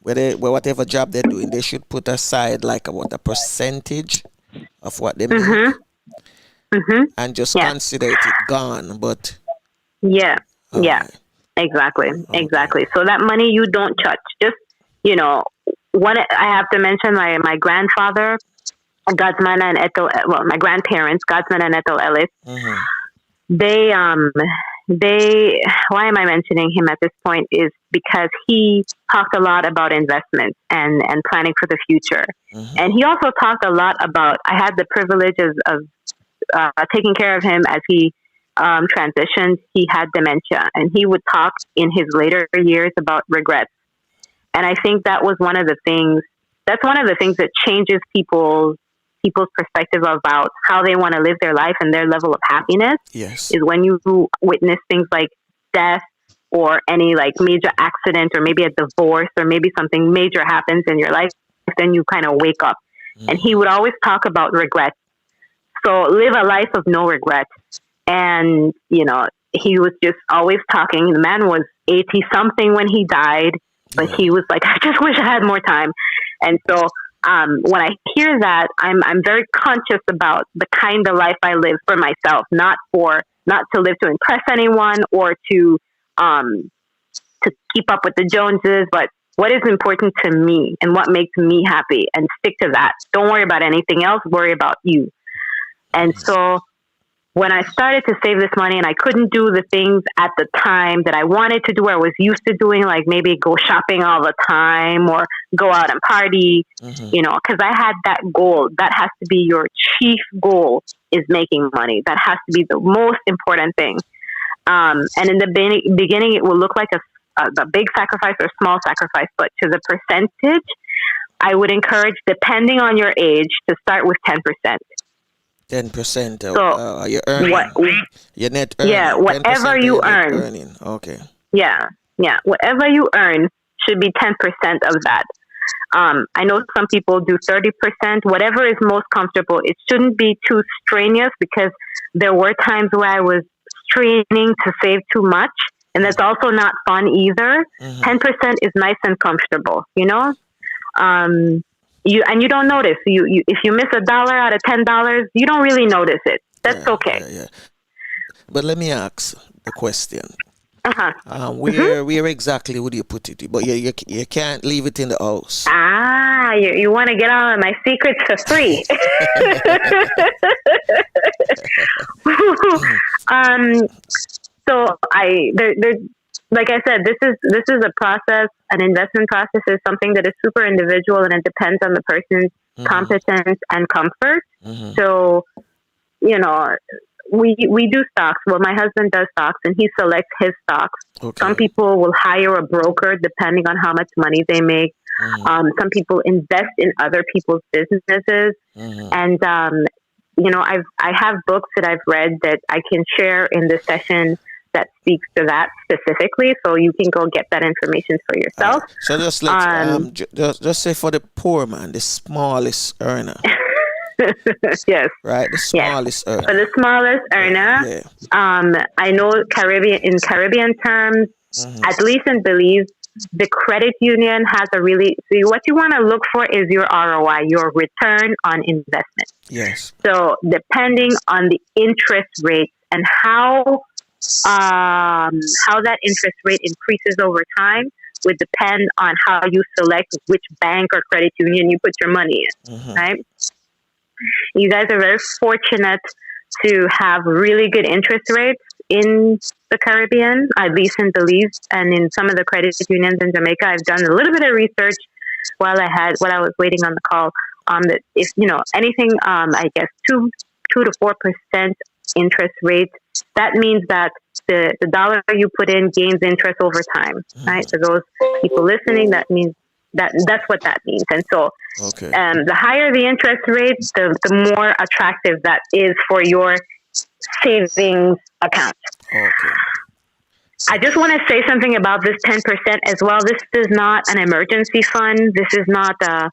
whatever job they're doing, they should put aside like a percentage of what they make, and just consider it gone. But exactly. So that money you don't touch. Just one, I have to mention my grandfather, Gradma and Ethel. Well, my grandparents, Gradma and Ethel Ellis. Mm-hmm. They. Why am I mentioning him at this point? Is because he talked a lot about investments and planning for the future, and he also talked a lot about. I had the privilege of taking care of him as he transitioned. He had dementia, and he would talk in his later years about regrets. And I think that was one of the things. That's one of the things that changes people's perspective about how they want to live their life and their level of happiness. Yes, is when you witness things like death or any like major accident or maybe a divorce or maybe something major happens in your life, then you kind of wake up. And he would always talk about regret. So live a life of no regret. And, you know, he was just always talking. The man was 80 something when he died, but he was like, I just wish I had more time. And so when I hear that, I'm very conscious about the kind of life I live for myself, not to live to impress anyone or to keep up with the Joneses, but what is important to me and what makes me happy, and stick to that. Don't worry about anything else. Worry about you. And so when I started to save this money and I couldn't do the things at the time that I wanted to do, I was used to doing, like maybe go shopping all the time or go out and party, you know, because I had that goal. That has to be your chief goal, is making money. That has to be the most important thing. And in the beginning, it will look like a big sacrifice or small sacrifice, but to the percentage, I would encourage, depending on your age, to start with 10%. 10% of So your earning, your net earning. Yeah, whatever you earn. Earning. Okay. Yeah, whatever you earn should be 10% of that. I know some people do 30%, whatever is most comfortable. It shouldn't be too strenuous, because there were times where I was straining to save too much, and that's also not fun either. 10% is nice and comfortable, you know? You don't notice. You if you miss $1 out of $10, you don't really notice it. That's okay. Yeah. But let me ask the question. Mm-hmm. Where exactly would you put it? But you can't leave it in the house. You want to get all of my secrets for free. So like I said, this is a process. An investment process is something that is super individual, and it depends on the person's competence and comfort. So, you know, we do stocks. Well, my husband does stocks, and he selects his stocks. Okay. Some people will hire a broker depending on how much money they make. Some people invest in other people's businesses, and you know, I have books that I've read that I can share in this session that speaks to that specifically, so you can go get that information for yourself. So just let just say for the poor man, the smallest earner. Yes. Right, the smallest earner. For the smallest earner, I know in Caribbean terms, at least in Belize, the credit union has a really, so what you want to look for is your ROI, your return on investment. Yes. So depending on the interest rate and how that interest rate increases over time would depend on how you select which bank or credit union you put your money in, right? You guys are very fortunate to have really good interest rates in the Caribbean, at least in Belize, and in some of the credit unions in Jamaica. I've done a little bit of research while I was waiting on the call. That if you know anything, I guess 2 to 4% interest rate. That means that the dollar you put in gains interest over time, right? For those people listening, that means that's what that means. And so, the higher the interest rate, the more attractive that is for your savings account. Okay. I just want to say something about this 10% as well. This is not an emergency fund. This is not a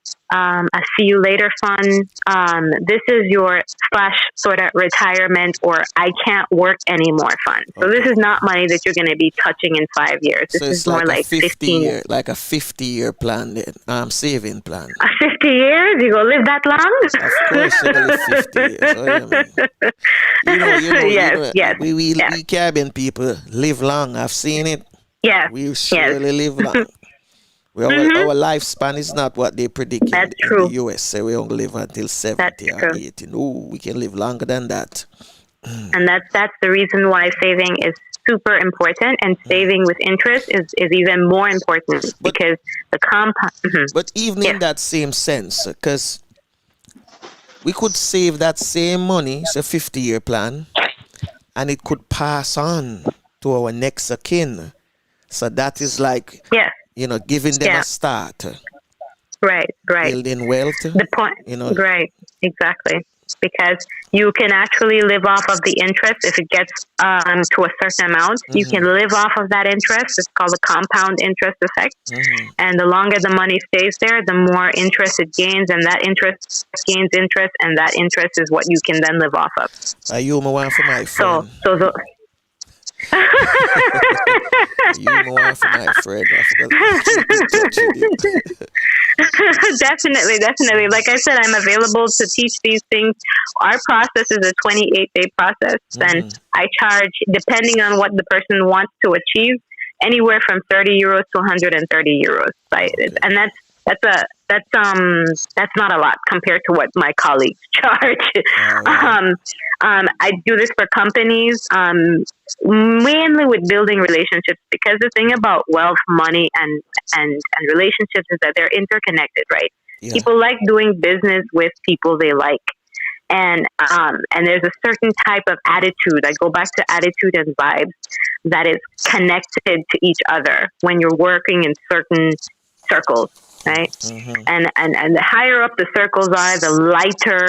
see you later fund. This is your sort of retirement or I can't work anymore fund. So this is not money that you're going to be touching in 5 years. This is more like 15 years. Like a 50-year plan then, saving plan. 50 years? You go live that long? Of course you're going to live 50 years. Yes. We Caribbean people live long. I've seen it. Yes. We surely live long. Our lifespan is not what they predict That's in true. the US. Say we only live until 70 or true. 80. No, we can live longer than that. And that's the reason why saving is super important, and saving with interest is even more important, because the compound. But even in that same sense, because we could save that same money, it's a 50-year plan, and it could pass on to our next of kin. So that is like, giving them a start. Right. Building wealth. The point, right, exactly. Because you can actually live off of the interest if it gets to a certain amount. You can live off of that interest. It's called the compound interest effect. And the longer the money stays there, the more interest it gains, and that interest gains interest, and that interest is what you can then live off of. You my one for my friend. So the you my one for my friend. Definitely. Like I said, I'm available to teach these things. Our process is a 28-day process, and I charge, depending on what the person wants to achieve, anywhere from 30 euros to 130 euros. Right? And that's not a lot compared to what my colleagues charge. I do this for companies, mainly with building relationships, because the thing about wealth, money, and relationships is that they're interconnected, right? Yeah. People like doing business with people they like. And there's a certain type of attitude. I go back to attitude and vibes that is connected to each other when you're working in certain circles. Right. And the higher up the circles are, the lighter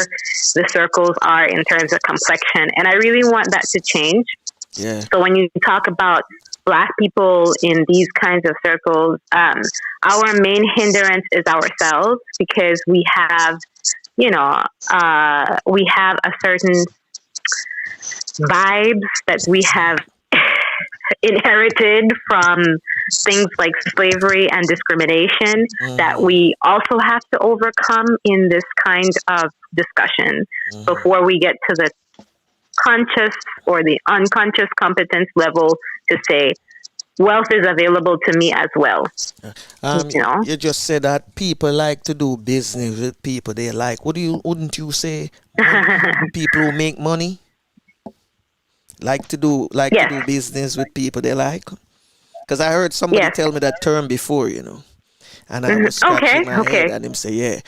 the circles are in terms of complexion. And I really want that to change. Yeah. So when you talk about Black people in these kinds of circles, our main hindrance is ourselves, because we have, we have a certain vibes that we have inherited from things like slavery and discrimination that we also have to overcome in this kind of discussion before we get to the conscious or the unconscious competence level to say wealth is available to me as well. You just said that people like to do business with people they like. Wouldn't you say people who make money like to do business with people they like? Because I heard somebody tell me that term before, and I was scratching my head, and him say,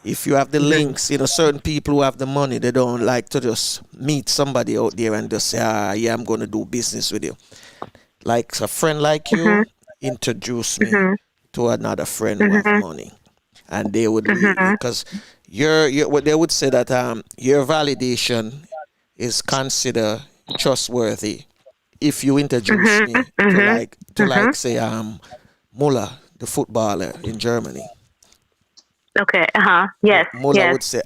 if you have the links, certain people who have the money, they don't like to just meet somebody out there and just say, I'm going to do business with you. Like a friend like you introduce me to another friend who have money, and they would, because what they would say that your validation is considered trustworthy if you introduce me to say Muller, the footballer in Germany. Okay. Yes. Muller would say,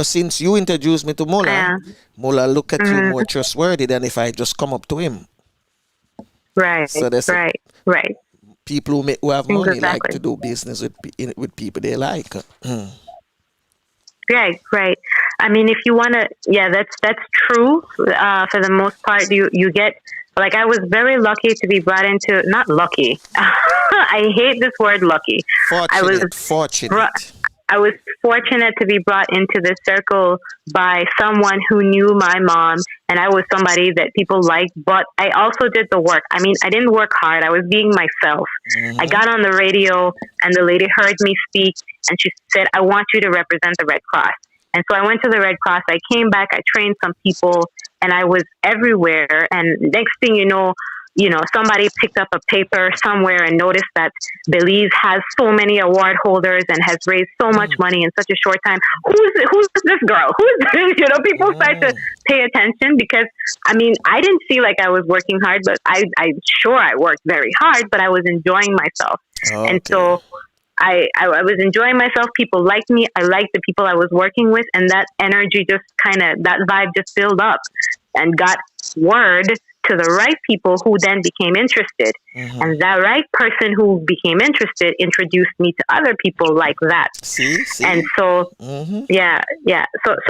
since you introduced me to Muller, Muller look at you more trustworthy than if I just come up to him. Right. So that's right. People who have money like to do business with people they like. Right. I mean, if you want to, that's true. For the most part, you get, like, I was very lucky to be brought into, not lucky. I hate this word lucky. Fortunate. I was fortunate to be brought into this circle by someone who knew my mom, and I was somebody that people liked, but I also did the work. I mean, I didn't work hard. I was being myself. I got on the radio, and the lady heard me speak, and she said, I want you to represent the Red Cross. And so I went to the Red Cross. I came back, I trained some people, and I was everywhere. And next thing you know, somebody picked up a paper somewhere and noticed that Belize has so many award holders and has raised so much money in such a short time. Who's this girl? Who's this? People start to pay attention, because, I mean, I didn't feel like I was working hard, but I'm sure I worked very hard, but I was enjoying myself. Okay. And so I was enjoying myself. People liked me. I liked the people I was working with. And that energy that vibe just filled up and got word to the right people who then became interested. And that right person who became interested introduced me to other people like that. See? And so, So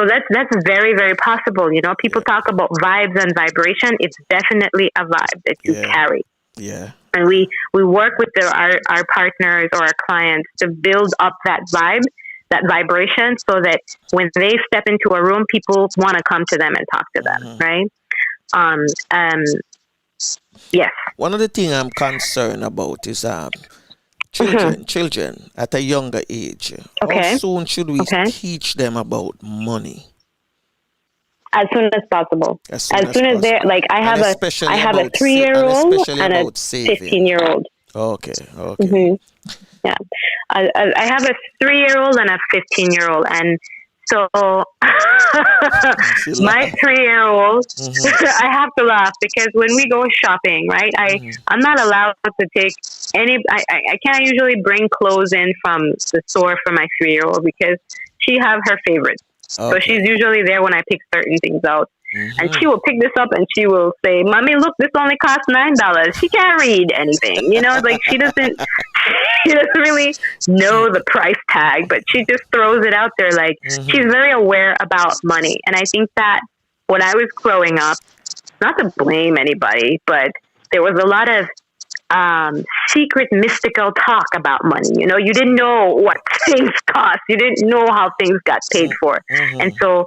that's very, very possible. People talk about vibes and vibration. It's definitely a vibe that you carry. Yeah. And we work with our partners or our clients to build up that vibe, that vibration, so that when they step into a room, people want to come to them and talk to them, right? Um, um, yes. One of the things I'm concerned about is children at a younger age. How Okay. soon should we Okay. teach them about money? As soon as possible. As soon as they're possible. like, I And have especially a about 3-year-old and a saving. 15-year-old. Okay. Yeah, I have a 3-year-old and a 15-year-old, and so my 3-year-old, I have to laugh because when we go shopping, right? I'm not allowed to take any. I can't usually bring clothes in from the store for my 3-year-old because she have her favorites. So she's usually there when I pick certain things out. And she will pick this up and she will say, "Mommy, look, this only costs $9." She can't read anything, It's like she doesn't really know the price tag, but she just throws it out there. Like she's very aware about money. And I think that when I was growing up, not to blame anybody, but there was a lot of secret mystical talk about money. You didn't know what things cost. You didn't know how things got paid for. And so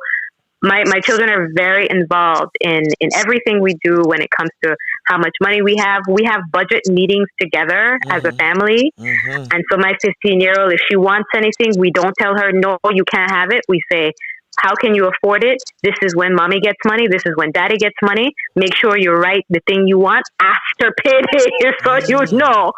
my children are very involved in everything we do when it comes to how much money we have. We have budget meetings together as a family. And so my 15-year-old, if she wants anything, we don't tell her, "No, you can't have it." We say, "How can you afford it? This is when mommy gets money. This is when daddy gets money. Make sure you write the thing you want after payday so you know."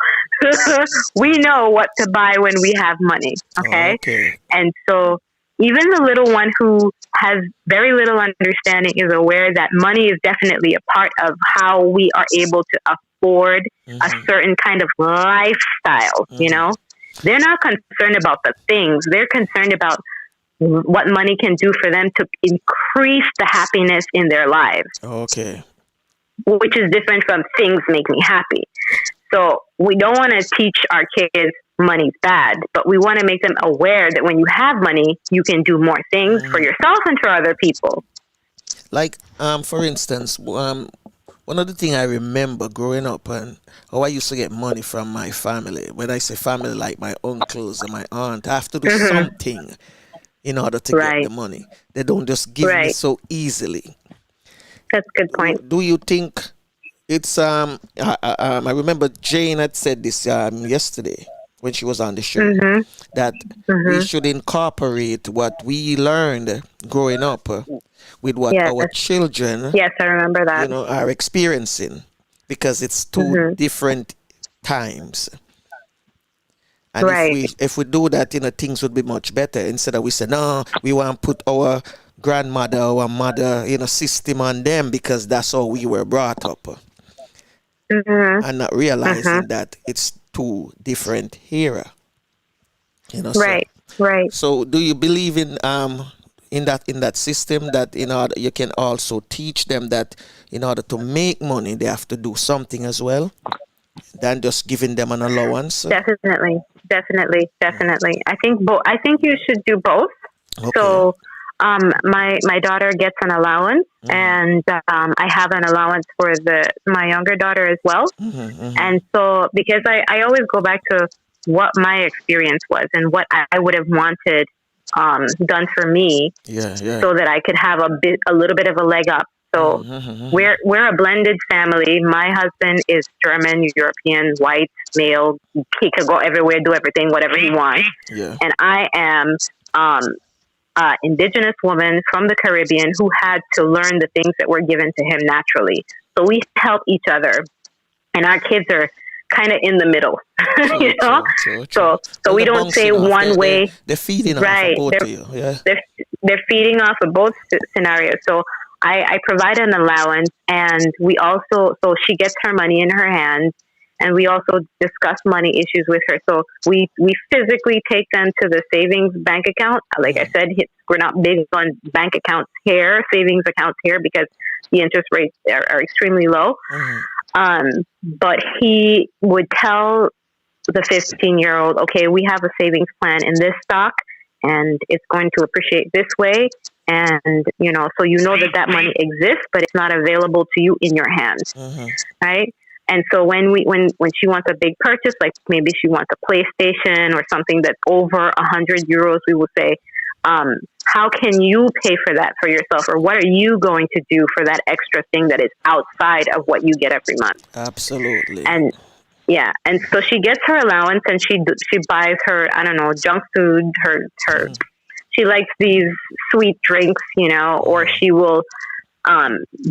We know what to buy when we have money. Okay. And so even the little one who has very little understanding is aware that money is definitely a part of how we are able to afford a certain kind of lifestyle. They're not concerned about the things. They're concerned about what money can do for them to increase the happiness in their lives. Okay. Which is different from things make me happy. So we don't want to teach our kids money's bad, but we want to make them aware that when you have money, you can do more things for yourself and for other people. Like, for instance, one of the things I remember growing up and how I used to get money from my family. When I say family, like my uncles and my aunt, I have to do something in order to get the money. They don't just give me so easily. That's a good point. Do you think it's I remember Jane had said this yesterday when she was on the show that we should incorporate what we learned growing up with what our children I remember that. Are experiencing, because it's two different times. And if we do that, things would be much better. Instead of we say, "No, we want to put our grandmother, our mother, system on them because that's how we were brought up." And not realizing that it's two different era. Right. So do you believe in that system that you can also teach them that in order to make money they have to do something as well than just giving them an allowance? Definitely. I think you should do both. Okay. So my daughter gets an allowance, and I have an allowance for my younger daughter as well. And so, because I always go back to what my experience was and what I would have wanted done for me, so that I could have a little bit of a leg up. So we're a blended family. My husband is German, European, white, male. He could go everywhere, do everything, whatever he wants. And I am indigenous woman from the Caribbean who had to learn the things that were given to him naturally. So we help each other, and our kids are kind of in the middle, True. So we don't say one way. They're feeding off of both of you. Yeah. They're feeding off of both scenarios. So I provide an allowance, and so she gets her money in her hands, and we also discuss money issues with her. So we physically take them to the savings bank account. Like I said, we're not big on bank accounts here, savings accounts here, because the interest rates are extremely low. But he would tell the 15-year-old, "Okay, we have a savings plan in this stock, and it's going to appreciate this way. And, so that money exists, but it's not available to you in your hands." Right? And so when she wants a big purchase, like maybe she wants a PlayStation or something that's over €100, we will say, how can you pay for that for yourself, or what are you going to do for that extra thing that is outside of what you get every month? Absolutely. And yeah, and so she gets her allowance, and she buys her, I don't know, junk food. She likes these sweet drinks, or she will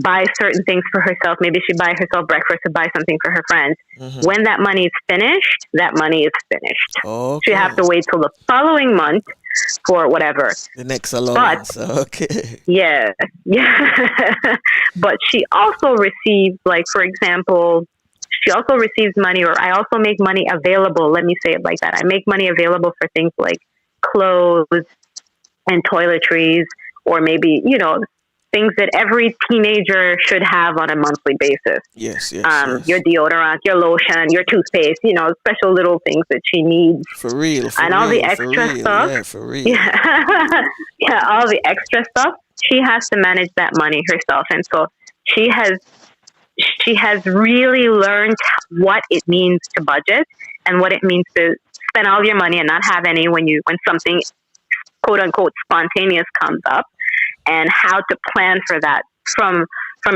buy certain things for herself. Maybe she buy herself breakfast or buy something for her friends. When that money is finished, that money is finished. Okay. She have to wait till the following month for whatever. The next allowance. Okay. Yeah. But she also receives, like, for example, she also receives money, or I also make money available. Let me say it like that. I make money available for things like clothes and toiletries, or maybe, things that every teenager should have on a monthly basis. Yes. Your deodorant, your lotion, your toothpaste, special little things that she needs. For real. And all the extra stuff. Yeah, for real. Yeah, all the extra stuff. She has to manage that money herself. And so she has really learned what it means to budget and what it means to spend all your money and not have any when something quote unquote spontaneous comes up, and how to plan for that from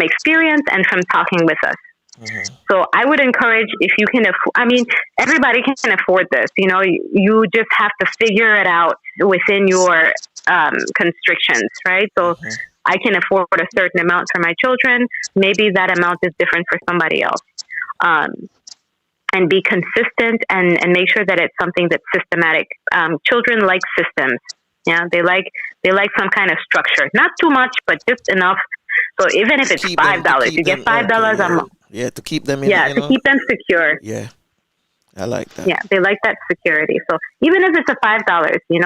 experience and from talking with us. So I would encourage, if you can everybody can afford this. You just have to figure it out within your constrictions, right? So I can afford a certain amount for my children. Maybe that amount is different for somebody else. And be consistent and make sure that it's something that's systematic. Children like systems. Yeah, they like some kind of structure. Not too much, but just enough. So even if it's $5, you get $5 a month. Yeah, to keep them to keep them secure. Yeah, I like that. Yeah, they like that security. So even if it's a $5,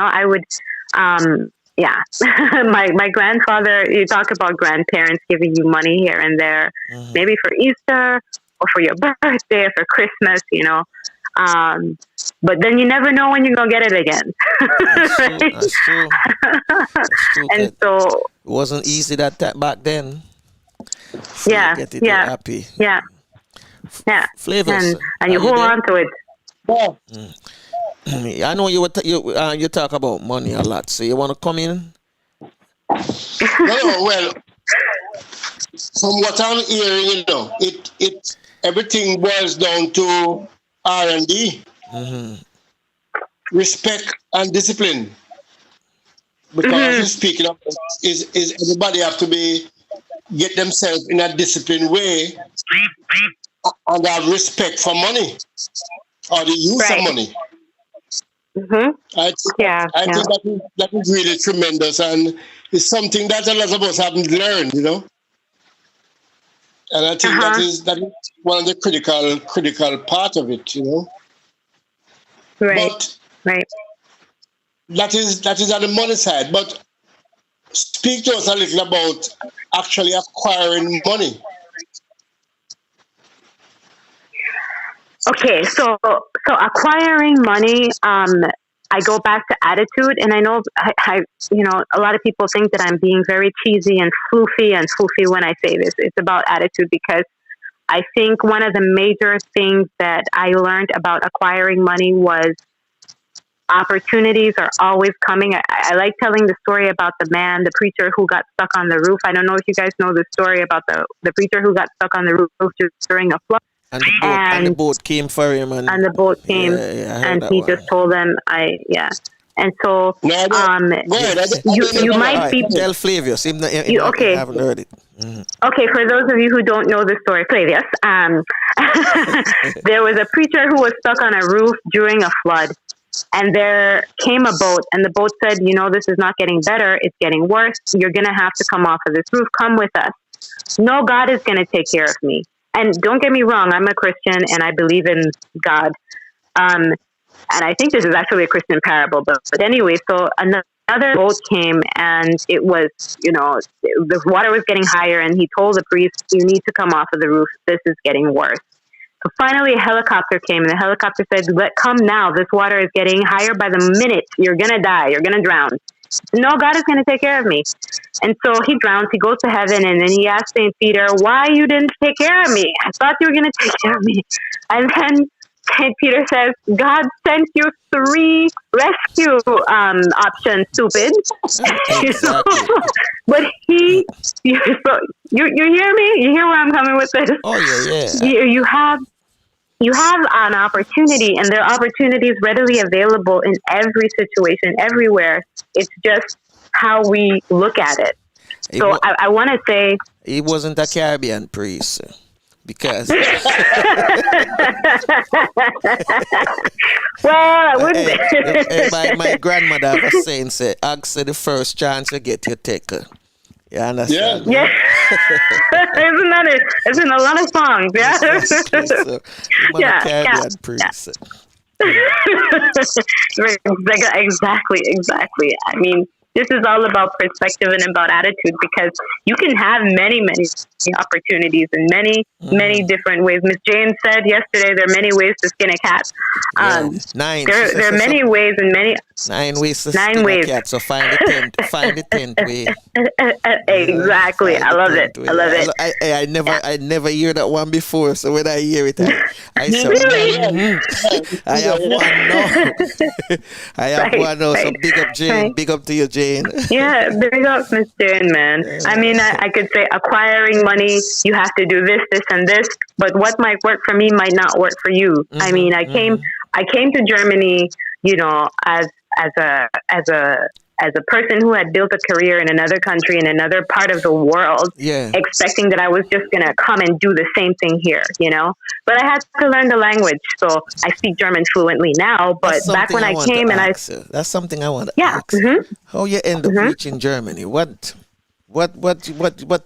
I would, my grandfather, you talk about grandparents giving you money here and there, maybe for Easter or for your birthday or for Christmas, but then you never know when you're going to get it again. That's true. And so it wasn't easy back then. So happy. Yeah. Flavors. And you hold on to it. Yeah. I know you talk about money a lot, so you want to come in? Well, from what I'm hearing, it everything boils down to R&D, respect and discipline. Because you're speaking of is everybody have to get themselves in a disciplined way and have respect for money or the use of money. I think that is really tremendous, and it's something that a lot of us haven't learned, And I think that is one of the critical part of it, Right. But that is on the money side. But speak to us a little about actually acquiring money. Okay, so acquiring money, I go back to attitude, and I know a lot of people think that I'm being very cheesy and floofy when I say this. It's about attitude, because I think one of the major things that I learned about acquiring money was opportunities are always coming. I like telling the story about the preacher who got stuck on the roof. I don't know if you guys know the story about the preacher who got stuck on the roof during a flood. And the boat came for him. And the boat came, and he just told them, And so, you might be... Tell Flavius. Okay. I haven't heard it. Okay, for those of you who don't know the story, Flavius, there was a preacher who was stuck on a roof during a flood, and there came a boat, and the boat said, this is not getting better, it's getting worse, you're going to have to come off of this roof, come with us. No, God is going to take care of me. And don't get me wrong, I'm a Christian, and I believe in God. And I think this is actually a Christian parable, but anyway, so another boat came, and it was, the water was getting higher, and he told the priest, you need to come off of the roof, this is getting worse. So finally a helicopter came, and the helicopter said, come now, this water is getting higher by the minute, you're going to die, you're going to drown. no, God is going to take care of me. And so he drowns, he goes to heaven, and then he asks St. Peter, why you didn't take care of me? I thought you were going to take care of me. And then St. Peter says, God sent you 3 rescue options, stupid. But you hear me? You hear where I'm coming with this? Oh, yeah. You have an opportunity, and there are opportunities readily available in every situation, everywhere. It's just how we look at it. So I want to say... He wasn't a Caribbean priest, because... well, I wouldn't... my grandmother was saying, ask the first chance you get, you take her. You understand? Yeah. It's in a lot of songs, yeah. Exactly. So, Caribbean priest. Exactly. I mean, this is all about perspective and about attitude, because you can have many opportunities in many different ways. Miss Jane said yesterday there are many ways to skin a cat. 9. There are many ways and many 9 ways to skin a cat. So find the 10th way. Exactly. I love it. I never hear that one before. So when I hear it, I say, really? I have one now. I have one now. So big up Jane. Right. Big up to you, Jane. Yeah, big up Miss Jane, man. I mean, I could say acquiring money, you have to do this, and this, but what might work for me might not work for you. Mm-hmm, I mean, I came to Germany, as a person who had built a career in another country, in another part of the world, expecting that I was just going to come and do the same thing here, But I had to learn the language, so I speak German fluently now, but back when I came and that's something I want to ask. Mm-hmm. How you end up reaching Germany? What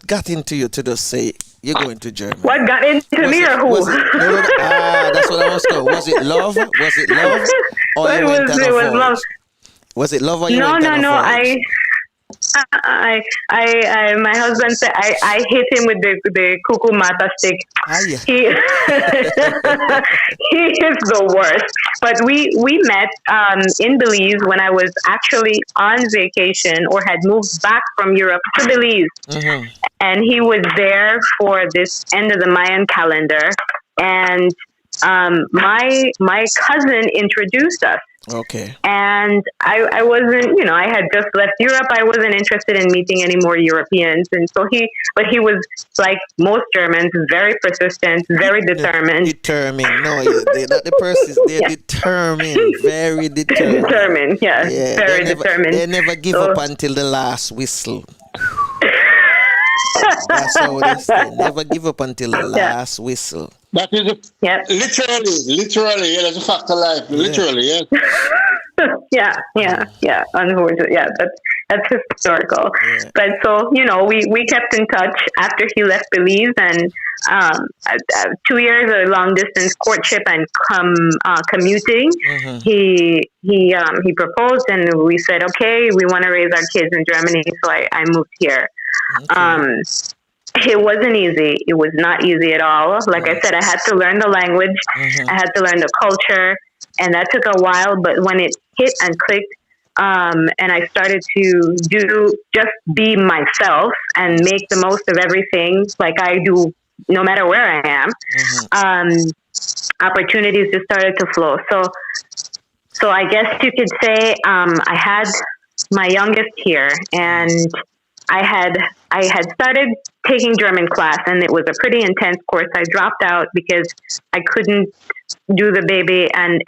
got into you to just say you're going to Germany? What got into me or who? That's what I was going. Was it love? Or it was love. Was it love or you No. I My husband said I hit him with the cuckoo mata stick. He is the worst. But we met in Belize when I was actually on vacation or had moved back from Europe to Belize. Mm-hmm. And he was there for this end of the Mayan calendar. And my cousin introduced us. Okay. And I wasn't, I had just left Europe. I wasn't interested in meeting any more Europeans. And so he was like most Germans, very persistent, very determined. Determined. No, they're not the persons. They're determined. Very determined. Determined, yes. Yeah, very determined. They never give up until the last whistle. That's how it is. Never give up until the last whistle. That is literally, that's a fact of life. Literally, yeah. Unfortunately, that's historical. Yeah. But so we kept in touch after he left Belize, and 2 years of long distance courtship and commuting. Mm-hmm. He proposed, and we said, okay, we want to raise our kids in Germany, so I moved here. Okay. It wasn't easy. It was not easy at all. Like I said, I had to learn the language. Mm-hmm. I had to learn the culture, and that took a while. But when it hit and clicked, and I started to just be myself and make the most of everything like I do, no matter where I am, opportunities just started to flow. So I guess you could say I had my youngest here, and I had started taking German class, and it was a pretty intense course. I dropped out because I couldn't do the baby. And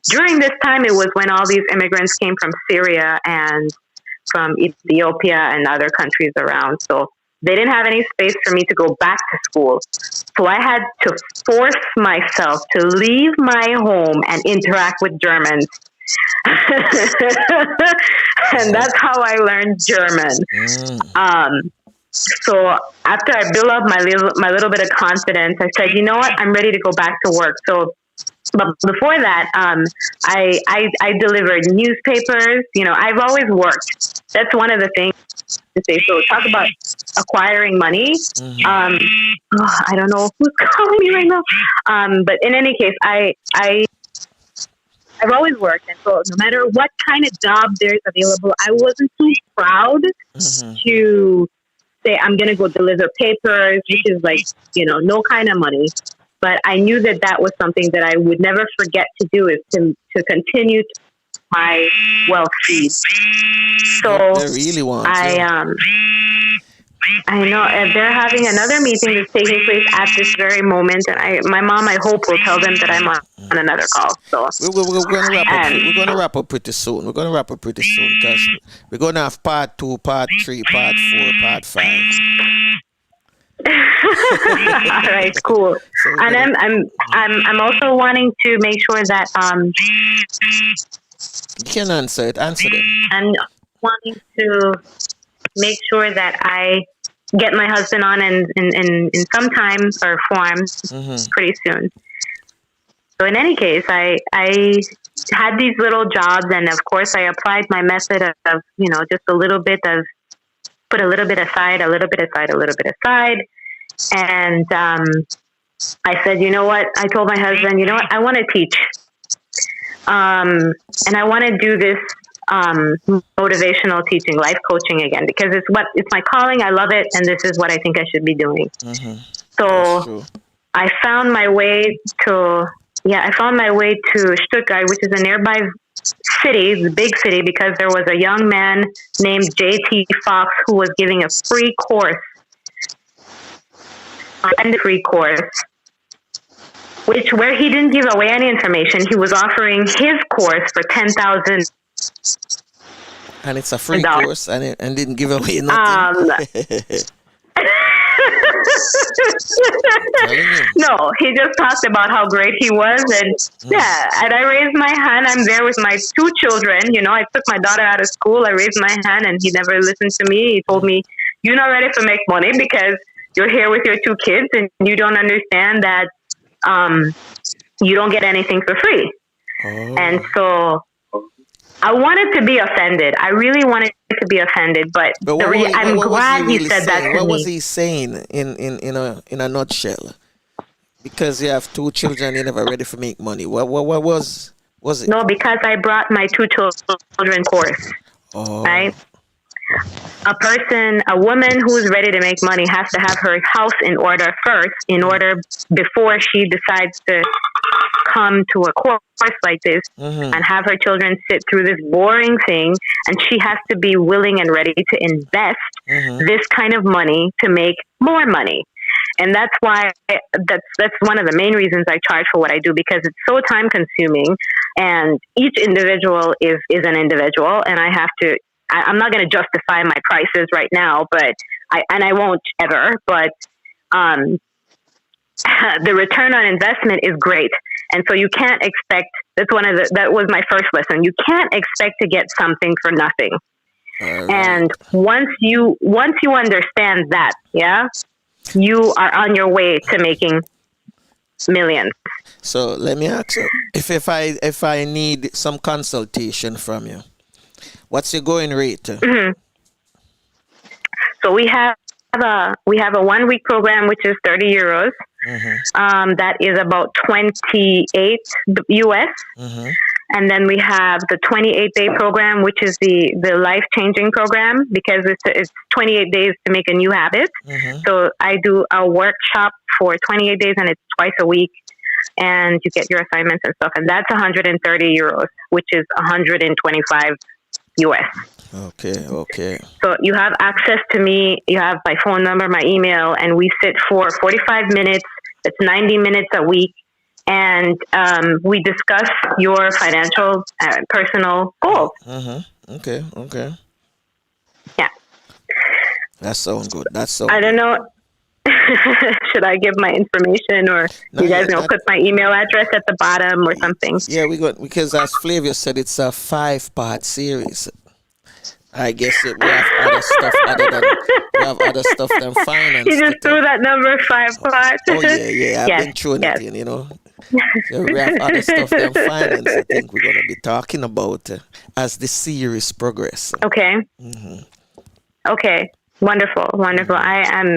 during this time, it was when all these immigrants came from Syria and from Ethiopia and other countries around. So they didn't have any space for me to go back to school. So I had to force myself to leave my home and interact with Germans. And that's how I learned German. So after I built up my little bit of confidence, I said, you know what, I'm ready to go back to work. So, but before that, I delivered newspapers. I've always worked. That's one of the things to say. So talk about acquiring money. Mm-hmm. I don't know who's calling me right now. But in any case, I've always worked, and so no matter what kind of job there's available, I wasn't too proud to say I'm going to go deliver papers, which is like, no kind of money. But I knew that that was something that I would never forget to do, is to continue to my wealth seed. So They really want I know they're having another meeting that's taking place at this very moment, and my mom, I hope, will tell them that I'm on another call. So we're going to wrap up. We're going to wrap up pretty soon. Because we're going to have part 2, part 3, part 4, part 5. All right, cool. So And I'm also wanting to make sure that you can answer it. Answer them. I'm wanting to make sure that I get my husband on in some time or form pretty soon. So in any case, I had these little jobs, and of course I applied my method of just a little bit of, put a little bit aside, a little bit aside, a little bit aside. And I said, you know what? I told my husband, you know what? I want to teach. And I want to do this motivational teaching, life coaching again, because it's my calling. I love it. And this is what I think I should be doing. So I found my way to Stuttgart, which is a nearby city, the big city, because there was a young man named J.T. Fox who was giving a free course, where he didn't give away any information. He was offering his course for $10,000. And it's a free course, and didn't give away nothing. No, he just talked about how great he was, and and I raised my hand. I'm there with my 2 children. I took my daughter out of school. I raised my hand, and he never listened to me. He told me, "You're not ready to make money because you're here with your 2 kids, and you don't understand that you don't get anything for free." And so I wanted to be offended. I really wanted to be offended, but I'm glad he said that to me. What was he saying in a nutshell? Because you have 2 children, you're never ready for make money. What was it? No, because I brought my 2 children course. Right? A woman who's ready to make money has to have her house in order first, before she decides to come to a course like this and have her children sit through this boring thing. And she has to be willing and ready to invest this kind of money to make more money. And that's why that's one of the main reasons I charge for what I do, because it's so time consuming, and each individual is an individual, and I'm not going to justify my prices right now, but I won't ever, but the return on investment is great. And so you can't expect, that was my first lesson. You can't expect to get something for nothing. And once you understand that, you are on your way to making millions. So let me ask you, if I need some consultation from you, what's your going rate? So we have a 1-week program, which is €30. That is about 28 US. And then we have the 28-day program, which is the life-changing program, because it's 28 days to make a new habit. So I do a workshop for 28 days, and it's twice a week, and you get your assignments and stuff. And that's €130, which is 125 US. Okay. So you have access to me. You have my phone number, my email, and we sit for 45 minutes. It's 90 minutes a week. And we discuss your financial, personal goals. Okay. Yeah. That sounds good. I don't know. Should I give my information, or you guys put my email address at the bottom or something? Yeah, because as Flavia said, it's a 5-part series. I guess we have other stuff than finance. You just threw that number 5 parts. Oh yeah. I've been throwing it in, So we have other stuff than finance. I think we're gonna be talking about as the series progresses. Okay. Okay. Wonderful, wonderful. I'm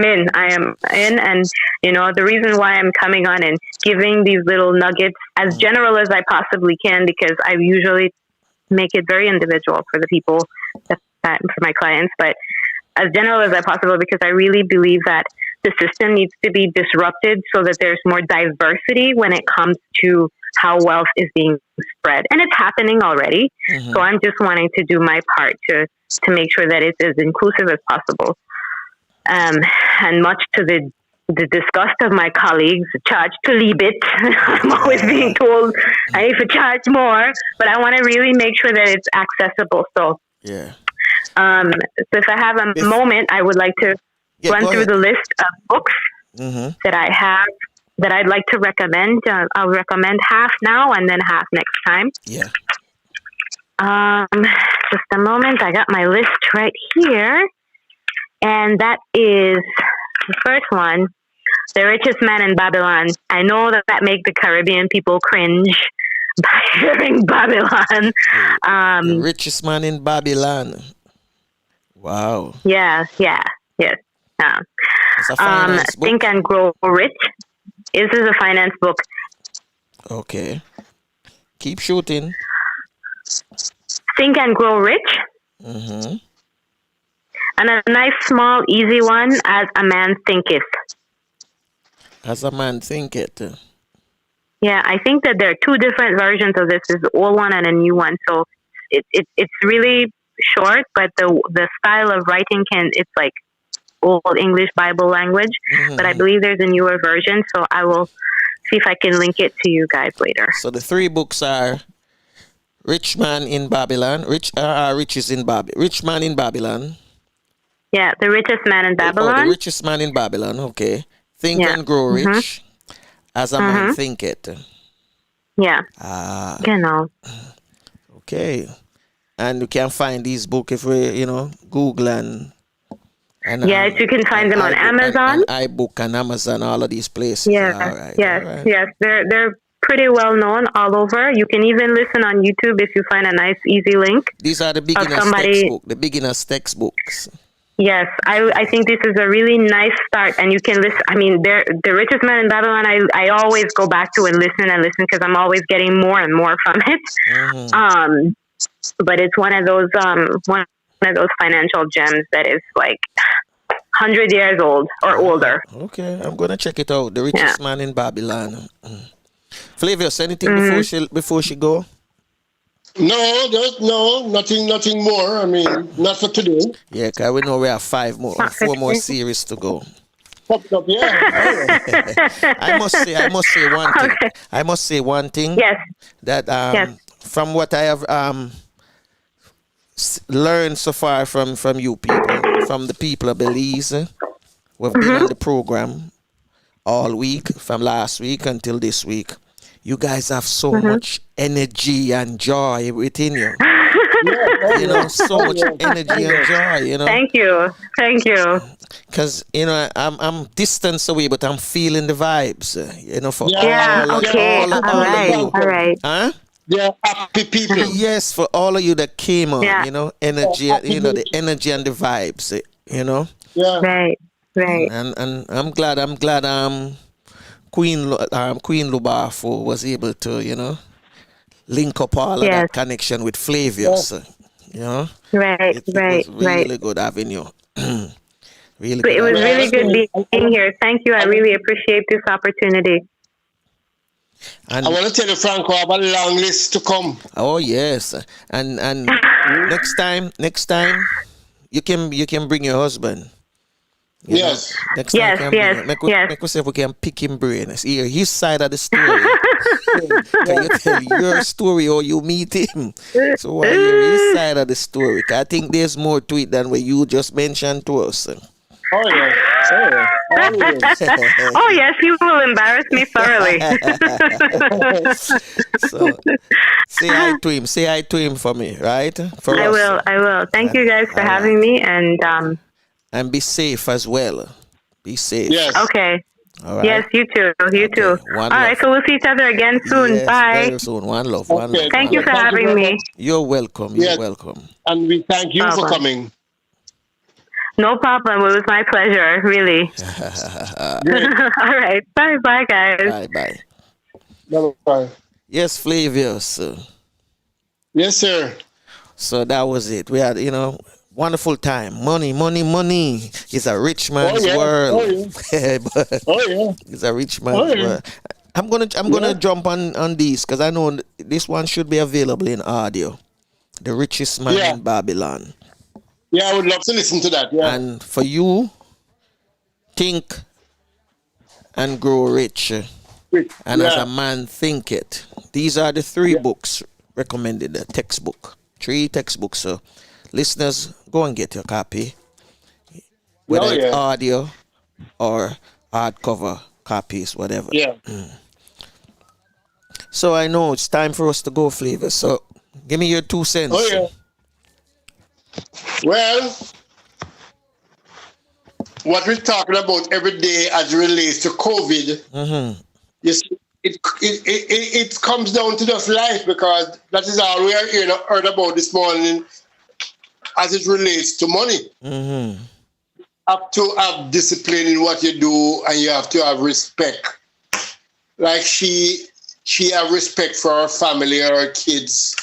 in. I am in, and the reason why I'm coming on and giving these little nuggets as general as I possibly can, because I usually make it very individual for the people for my clients, but as general as I possible, because I really believe that the system needs to be disrupted so that there's more diversity when it comes to how wealth is being spread, and it's happening already. So I'm just wanting to do my part to make sure that it's as inclusive as possible. And much to the disgust of my colleagues, charge to leave it. I'm always being told I need to charge more, but I want to really make sure that it's accessible. So, so if I have a moment, I would like to run through the list of books that I have that I'd like to recommend. I'll recommend half now and then half next time. Yeah. Just a moment. I got my list right here. And that is the first one, The Richest Man in Babylon. I know that make the Caribbean people cringe by hearing Babylon. The Richest Man in Babylon. Wow. Yes. It's a finance book. Think and Grow Rich. This is a finance book. Okay. Keep shooting. Think and Grow Rich. And a nice, small, easy one, As a Man Thinketh. As a Man Thinketh. Yeah, I think that there are two different versions of this. There's the old one and a new one. So it's really short, but the style of writing it's like old English Bible language. But I believe there's a newer version, so I will see if I can link it to you guys later. So the three books are Rich Man in Babylon, Rich Man in Babylon. Yeah, The Richest Man in Babylon. The Richest Man in Babylon, okay. Think and Grow Rich, As a Man Thinketh. Yeah. Genau. Okay. And you can find these books if we, Google and yes, you can find them on Amazon. And iBook and Amazon, all of these places. Yes, all right, yes, all right. yes. They're pretty well known all over. You can even listen on YouTube if you find a nice, easy link. These are the beginner's textbooks. Yes, I think this is a really nice start, and you can listen. I mean, The Richest Man in Babylon, I always go back to and listen because I'm always getting more and more from it. But it's one of those financial gems that is like 100 years old or older. Okay, I'm gonna check it out. The Richest Man in Babylon. Flavius, anything before she go? No, nothing more. I mean, not for today. Yeah, because we know we have 4 more series to go. Yeah. I must say one thing. Okay. I must say one thing. Yes. That from what I have learned so far from you people, from the people of Belize, we've been on the program all week, from last week until this week. You guys have so much energy and joy within you. So much energy and joy, Thank you. Because, I'm distance away, but I'm feeling the vibes, for all right. Huh? Yeah, happy people. Yes, for all of you that came on, energy, the energy and the vibes, Yeah. Right. And I'm glad Queen Lubafo was able to, link up all of that connection with Flavius. Right. It was really good having you. Really good. It was really good being here. Thank you. I really appreciate this opportunity. And I want to tell you, Franco, I have a long list to come. Oh yes, and next time you can bring your husband. Yes. Next time make we see if we can pick him brain. Hear his side of the story. Can you tell your story or you meet him? So I hear his side of the story. I think there's more to it than what you just mentioned to us. Oh yeah. Oh yes, he will embarrass me thoroughly. So say hi to him for me, right? I will. Thank you guys for having me, and be safe as well. Be safe. Yes. Okay. All right. Yes, you too. You too. All right, so we'll see each other again soon. Yes, bye. very soon. One love. Thank you for having me. You're welcome. You're welcome. And we thank you for coming. No problem. It was my pleasure, really. All right. Bye, bye, guys. Bye. Bye-bye. Yes, Flavius. Yes, sir. So that was it. We had, wonderful time. Money is a rich man's world. It's a rich man's world. I'm gonna jump on these because I know this one should be available in audio. The Richest Man in Babylon. Yeah, I would love to listen to that. Yeah. And for you, think and grow rich. And as a man thinketh. These are the 3 books recommended, the textbook. 3 textbooks. So listeners, go and get your copy. Whether it's audio or hardcover copies, whatever. Yeah. So I know it's time for us to go, Flavor. So give me your 2 cents. Oh, yeah. Well, what we're talking about every day as it relates to COVID, you see, it comes down to just life, because that is all we are heard about this morning as it relates to money. You have to have discipline in what you do, and you have to have respect. Like she have respect for her family, her kids,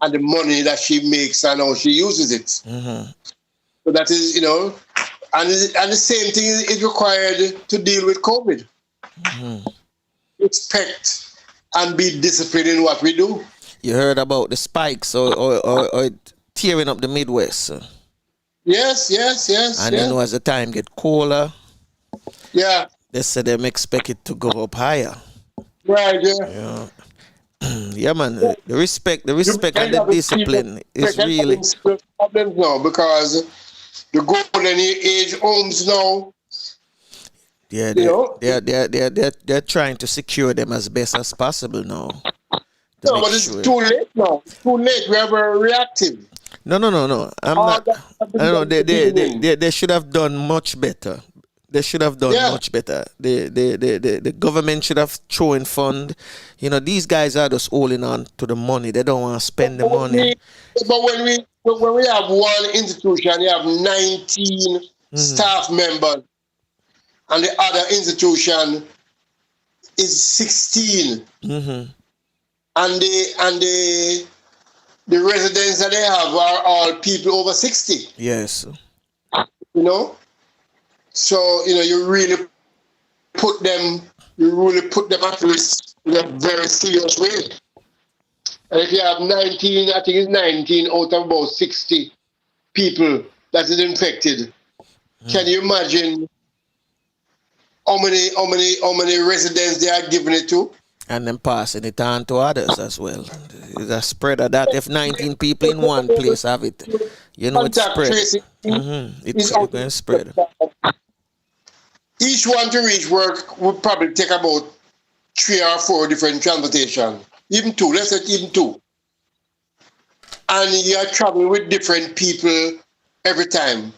and the money that she makes and how she uses it. So that is, and the same thing is required to deal with COVID. Respect and be disciplined in what we do. You heard about the spikes or tearing up the Midwest. Yes. And as the time get colder, they said they expect it to go up higher. Right, yeah. Yeah, man. The respect and the discipline is really problems now, because the golden age homes now. Yeah, they're trying to secure them as best as possible now. No, but it's too late now. It's too late. We are very reactive. No. I'm not. I know they should have done much better. They should have done much better. The government should have thrown fund. These guys are just holding on to the money. They don't want to spend the money. But when we have one institution, you have 19 staff members, and the other institution is 16. And the residents that they have are all people over 60. Yes. So, you really put them at risk in a very serious way. And if you have 19, I think it's 19 out of about 60 people that is infected, can you imagine how many residents they are giving it to? And then passing it on to others as well. It's a spread of that. If 19 people in one place have it, it's spread. It's going to spread. Each one to reach work would probably take about 3 or 4 different transportation. Even 2, let's say even 2. And you're traveling with different people every time.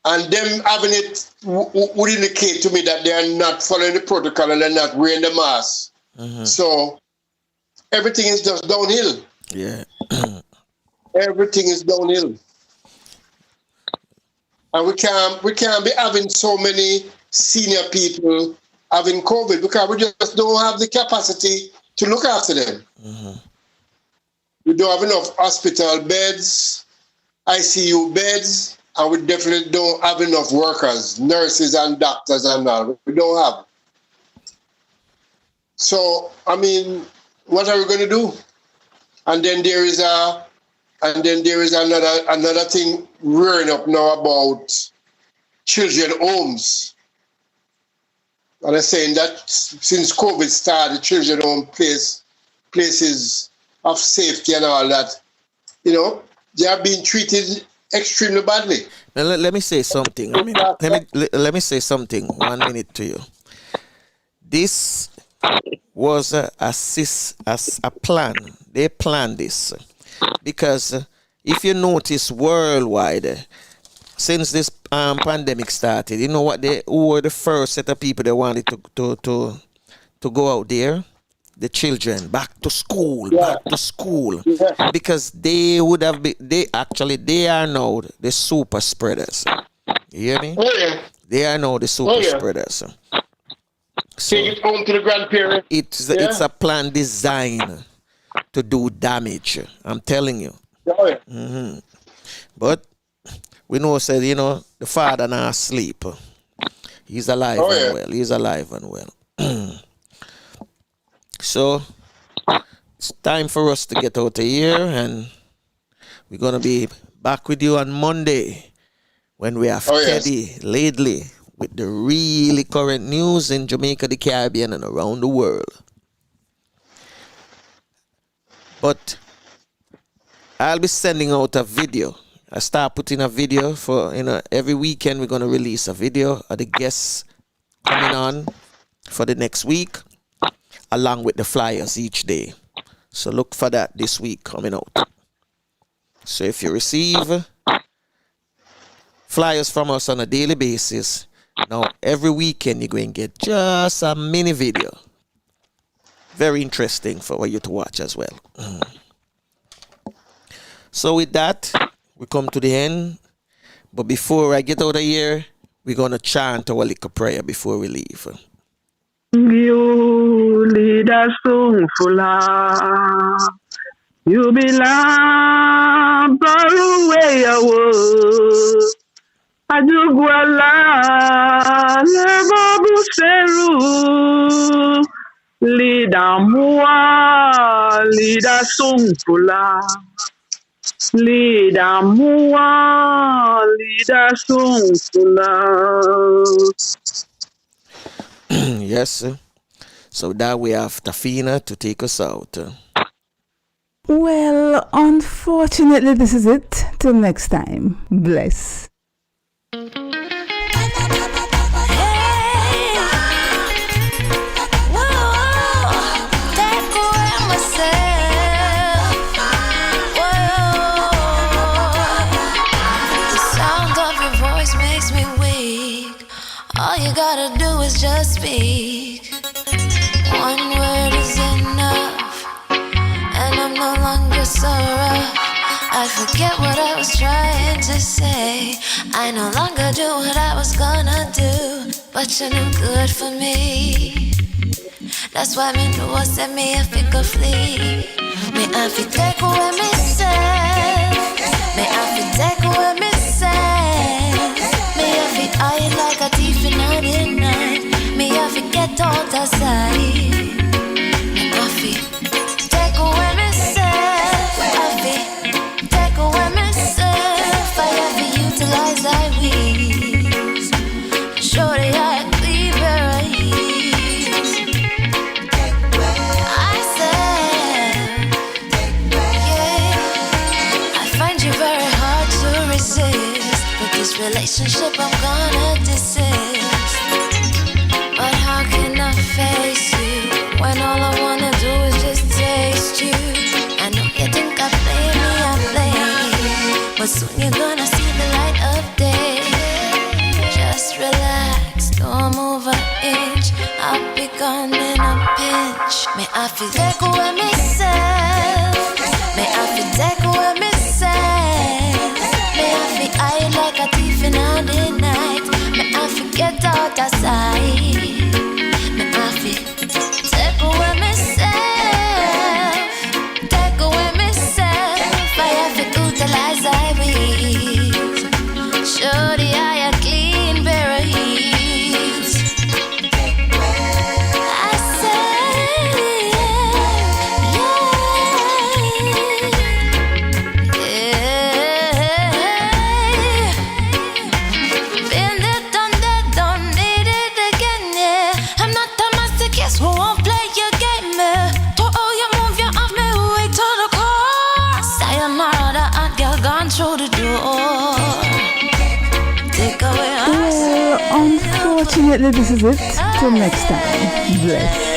And them having it would indicate to me that they are not following the protocol and they're not wearing the mask. So everything is just downhill. Yeah. Everything is downhill. And we can't be having so many senior people having COVID, because we just don't have the capacity to look after them. We don't have enough hospital beds, ICU beds, and we definitely don't have enough workers, nurses and doctors and all. We don't have. So, what are we going to do? And then there is another thing rearing up now about children homes. And I'm saying that since COVID started, children home places of safety and all that, they are being treated extremely badly. Now, let me say something. Let me say something 1 minute to you. This was a plan. They planned this because if you notice worldwide, since this pandemic started, who were the first set of people that wanted to go out there? the children back to school, Yeah. back to school, Yeah. because they would have been, they are now the super spreaders. You hear me? Oh yeah. They are now the super yeah. spreaders. So Take it home to the grandparents. it's a plan designed to do damage. I'm telling you. Oh yeah. But we know, said, the father not asleep. He's alive Oh, yeah. and well. He's alive and well. So it's time for us to get out of here, and we're gonna be back with you on Monday when we have yes. Teddy Laidley with the really current news in Jamaica, the Caribbean, and around the world. But I'll be sending out a video. I start putting a video for, every weekend we're going to release a video of the guests coming on for the next week, along with the flyers each day. So look for that this week coming out. So if you receive flyers from us on a daily basis, now every weekend you're going to get just a mini video. Very interesting for you to watch as well. So with that, we come to the end. But before I get out of here, we're going to chant our little prayer before we leave. You lead us so full of. You belong far away away. Ajugwala lebo buseru. Lida mua, lida sumpula. Lida mua, lida sumpula. Yes, sir. So that we have Tafina to take us out. Well, unfortunately, this is it. Till next time. Bless. All you gotta do is just speak. One word is enough, and I'm no longer so rough. I forget what I was trying to say. I no longer do what I was gonna do, but you're no good for me. That's why me know I said me if it could flee. Me I fi take away myself. Me I fi take away myself. Me I fi hide like a thief in the night. Me I fi get out of sight. Me I fi take away myself. I fi take away myself. I have to utilize I wings. Show the eye clean where I is. I said, yeah, I find you very hard to resist. With this relationship I'm gonna desist. But how can I face you when all I wanna do is just taste you? I know you think I play me, I play, but soon you're gonna see the light of day. Just relax, don't move an inch. I'll be gone in a pinch. May I feel take away myself. May I feel take away myself. May I feel I like a thief in the night. May I feel get out of sight. May I feel take away myself. Take away myself. I have to utilize I will. Show the eye a clean pair of heels. I said, yeah. Been there, done that, don't need it again, yeah. I'm not a masochist who won't play your game, yeah. To all you move, you off me way to the core. Sayonara, the hot girl gone through the door. Take away our Well, unfortunately, this is it. Till next time. Bless.